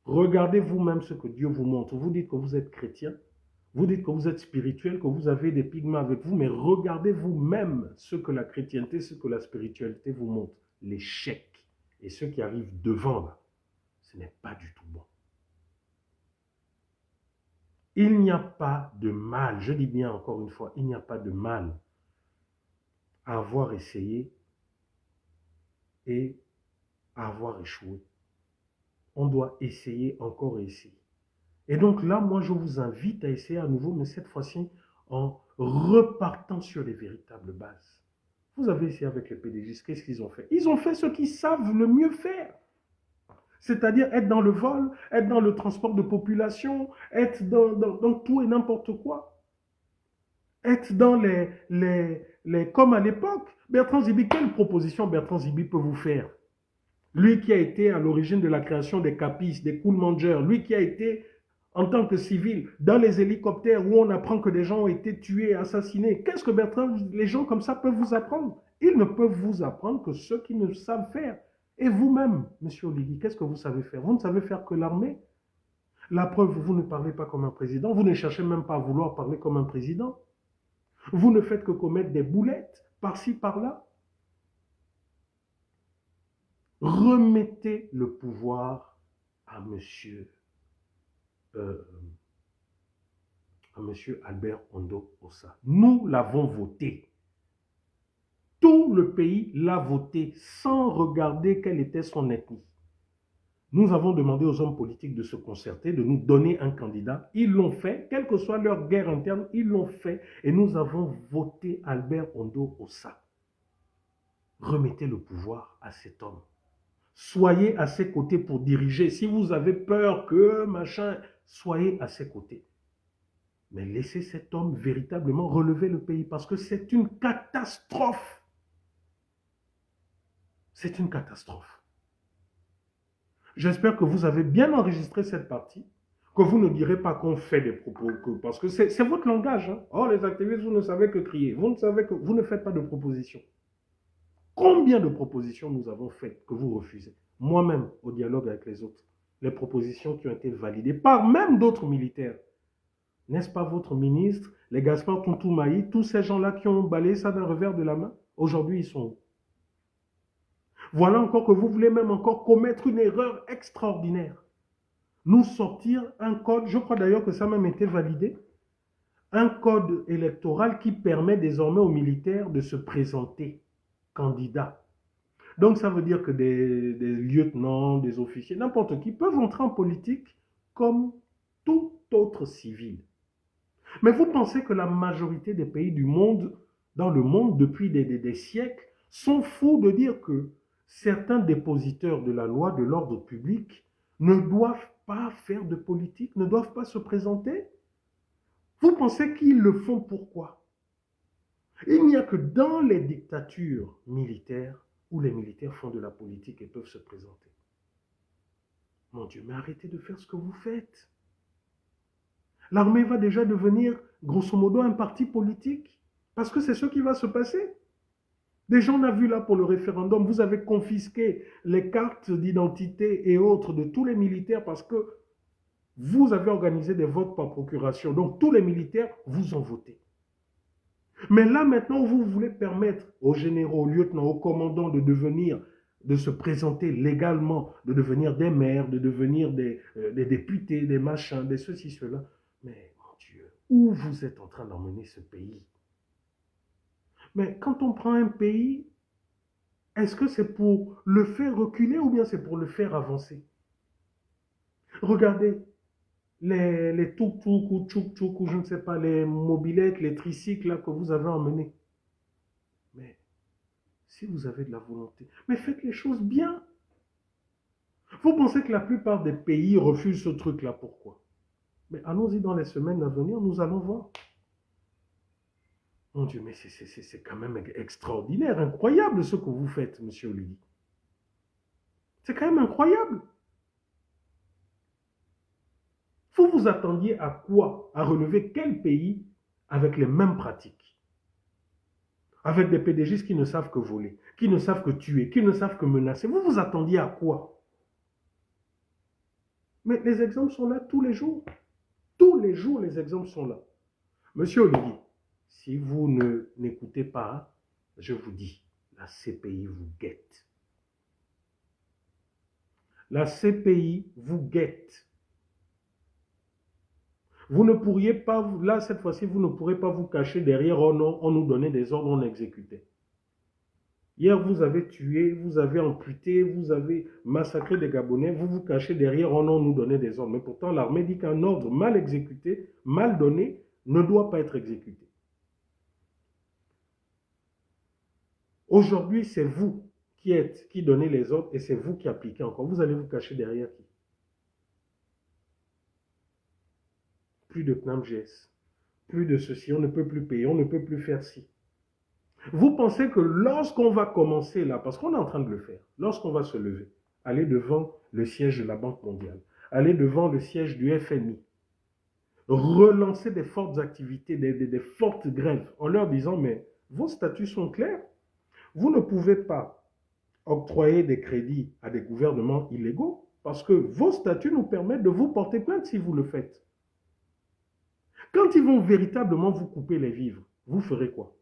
regardez vous-même ce que Dieu vous montre. Vous dites que vous êtes chrétien, vous dites que vous êtes spirituel, que vous avez des pygmées avec vous, mais regardez vous-même ce que la chrétienté, ce que la spiritualité vous montre. L'échec. Et ceux qui arrivent devant, là, ce n'est pas du tout bon. Il n'y a pas de mal, je dis bien encore une fois, il n'y a pas de mal à avoir essayé et à avoir échoué. On doit essayer encore et essayer. Et donc là, moi, je vous invite à essayer à nouveau, mais cette fois-ci, en repartant sur les véritables bases. Vous avez essayé avec les PDGistes, qu'est-ce qu'ils ont fait? Ils ont fait ce qu'ils savent le mieux faire. C'est-à-dire être dans le vol, être dans le transport de population, être dans tout et n'importe quoi. Être dans comme à l'époque. Bertrand Zibi, quelle proposition Bertrand Zibi peut vous faire? Lui qui a été à l'origine de la création des CAPIS, des Cool Mangers, lui qui a été en tant que civil dans les hélicoptères où on apprend que des gens ont été tués, assassinés. Qu'est-ce que les gens comme ça peuvent vous apprendre? Ils ne peuvent vous apprendre que ce qu'ils ne savent faire. Et vous-même, monsieur Oligui, qu'est-ce que vous savez faire? Vous ne savez faire que l'armée. La preuve, vous ne parlez pas comme un président, vous ne cherchez même pas à vouloir parler comme un président. Vous ne faites que commettre des boulettes, par-ci, par-là. Remettez le pouvoir à monsieur Albert Ondossa. Nous l'avons voté. Tout le pays l'a voté sans regarder quelle était son ethnie. Nous avons demandé aux hommes politiques de se concerter, de nous donner un candidat. Ils l'ont fait, quelle que soit leur guerre interne, ils l'ont fait. Et nous avons voté Albert Ondo Ossa. Remettez le pouvoir à cet homme. Soyez à ses côtés pour diriger. Si vous avez peur que machin, soyez à ses côtés. Mais laissez cet homme véritablement relever le pays parce que c'est une catastrophe. C'est une catastrophe. J'espère que vous avez bien enregistré cette partie, que vous ne direz pas qu'on fait des propos, parce que c'est votre langage. Hein. Oh, les activistes, vous ne savez que crier. Vous ne faites pas de propositions. Combien de propositions nous avons faites que vous refusez? Moi-même, au dialogue avec les autres, les propositions qui ont été validées par même d'autres militaires. N'est-ce pas votre ministre, les Gaspard Tontoumaï, tous ces gens-là qui ont balayé ça d'un revers de la main? Aujourd'hui, ils sont où? Voilà encore que vous voulez même encore commettre une erreur extraordinaire. Nous sortir un code, je crois d'ailleurs que ça a même été validé, un code électoral qui permet désormais aux militaires de se présenter candidats. Donc ça veut dire que des lieutenants, des officiers, n'importe qui peuvent entrer en politique comme tout autre civil. Mais vous pensez que la majorité des pays du monde, dans le monde depuis des siècles, sont fous de dire que certains dépositeurs de la loi de l'ordre public ne doivent pas faire de politique, ne doivent pas se présenter? Vous pensez qu'ils le font pourquoi? Il n'y a que dans les dictatures militaires où les militaires font de la politique et peuvent se présenter. Mon Dieu, mais arrêtez de faire ce que vous faites. L'armée va déjà devenir, grosso modo, un parti politique, parce que c'est ce qui va se passer. Déjà, on a vu là pour le référendum, vous avez confisqué les cartes d'identité et autres de tous les militaires parce que vous avez organisé des votes par procuration. Donc, tous les militaires vous ont voté. Mais là, maintenant, vous voulez permettre aux généraux, aux lieutenants, aux commandants de se présenter légalement, de devenir des maires, de devenir des députés, des machins, des ceci, cela. Mais, mon Dieu, où vous êtes en train d'emmener ce pays? Mais quand on prend un pays, est-ce que c'est pour le faire reculer ou bien c'est pour le faire avancer? Regardez, les tuk-tuk ou tchouk-tchouk ou je ne sais pas, les mobylettes, les tricycles là, que vous avez emmenés. Mais si vous avez de la volonté, mais faites les choses bien. Vous pensez que la plupart des pays refusent ce truc-là, pourquoi? Mais allons-y dans les semaines à venir, nous allons voir. Mon Dieu, mais c'est quand même extraordinaire, incroyable ce que vous faites, monsieur Oligi. C'est quand même incroyable. Vous vous attendiez à quoi? À relever quel pays avec les mêmes pratiques? Avec des PDGistes qui ne savent que voler, qui ne savent que tuer, qui ne savent que menacer. Vous vous attendiez à quoi? Mais les exemples sont là tous les jours. Tous les jours, les exemples sont là. Monsieur Oligi, si vous n'écoutez pas, je vous dis, la CPI vous guette. La CPI vous guette. Vous ne pourriez pas, là cette fois-ci, vous ne pourrez pas vous cacher derrière, oh non, on nous donnait des ordres, on exécutait. Hier, vous avez tué, vous avez amputé, vous avez massacré des Gabonais, vous vous cachez derrière, oh non, on nous donnait des ordres. Mais pourtant, l'armée dit qu'un ordre mal exécuté, mal donné, ne doit pas être exécuté. Aujourd'hui, c'est vous qui donnez les ordres et c'est vous qui appliquez encore. Vous allez vous cacher derrière qui? Plus de PNAMGS, plus de ceci, on ne peut plus payer, on ne peut plus faire ci. Vous pensez que lorsqu'on va commencer là, parce qu'on est en train de le faire, lorsqu'on va se lever, aller devant le siège de la Banque mondiale, aller devant le siège du FMI, relancer des fortes activités, des fortes grèves, en leur disant, mais vos statuts sont clairs, vous ne pouvez pas octroyer des crédits à des gouvernements illégaux, parce que vos statuts nous permettent de vous porter plainte si vous le faites. Quand ils vont véritablement vous couper les vivres, vous ferez quoi?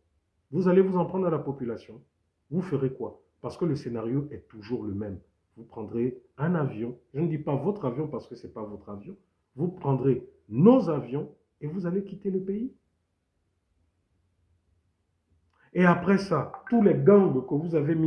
Vous allez vous en prendre à la population. Vous ferez quoi? Parce que le scénario est toujours le même. Vous prendrez un avion, je ne dis pas votre avion parce que ce n'est pas votre avion, vous prendrez nos avions et vous allez quitter le pays. Et après ça, tous les gangs que vous avez mis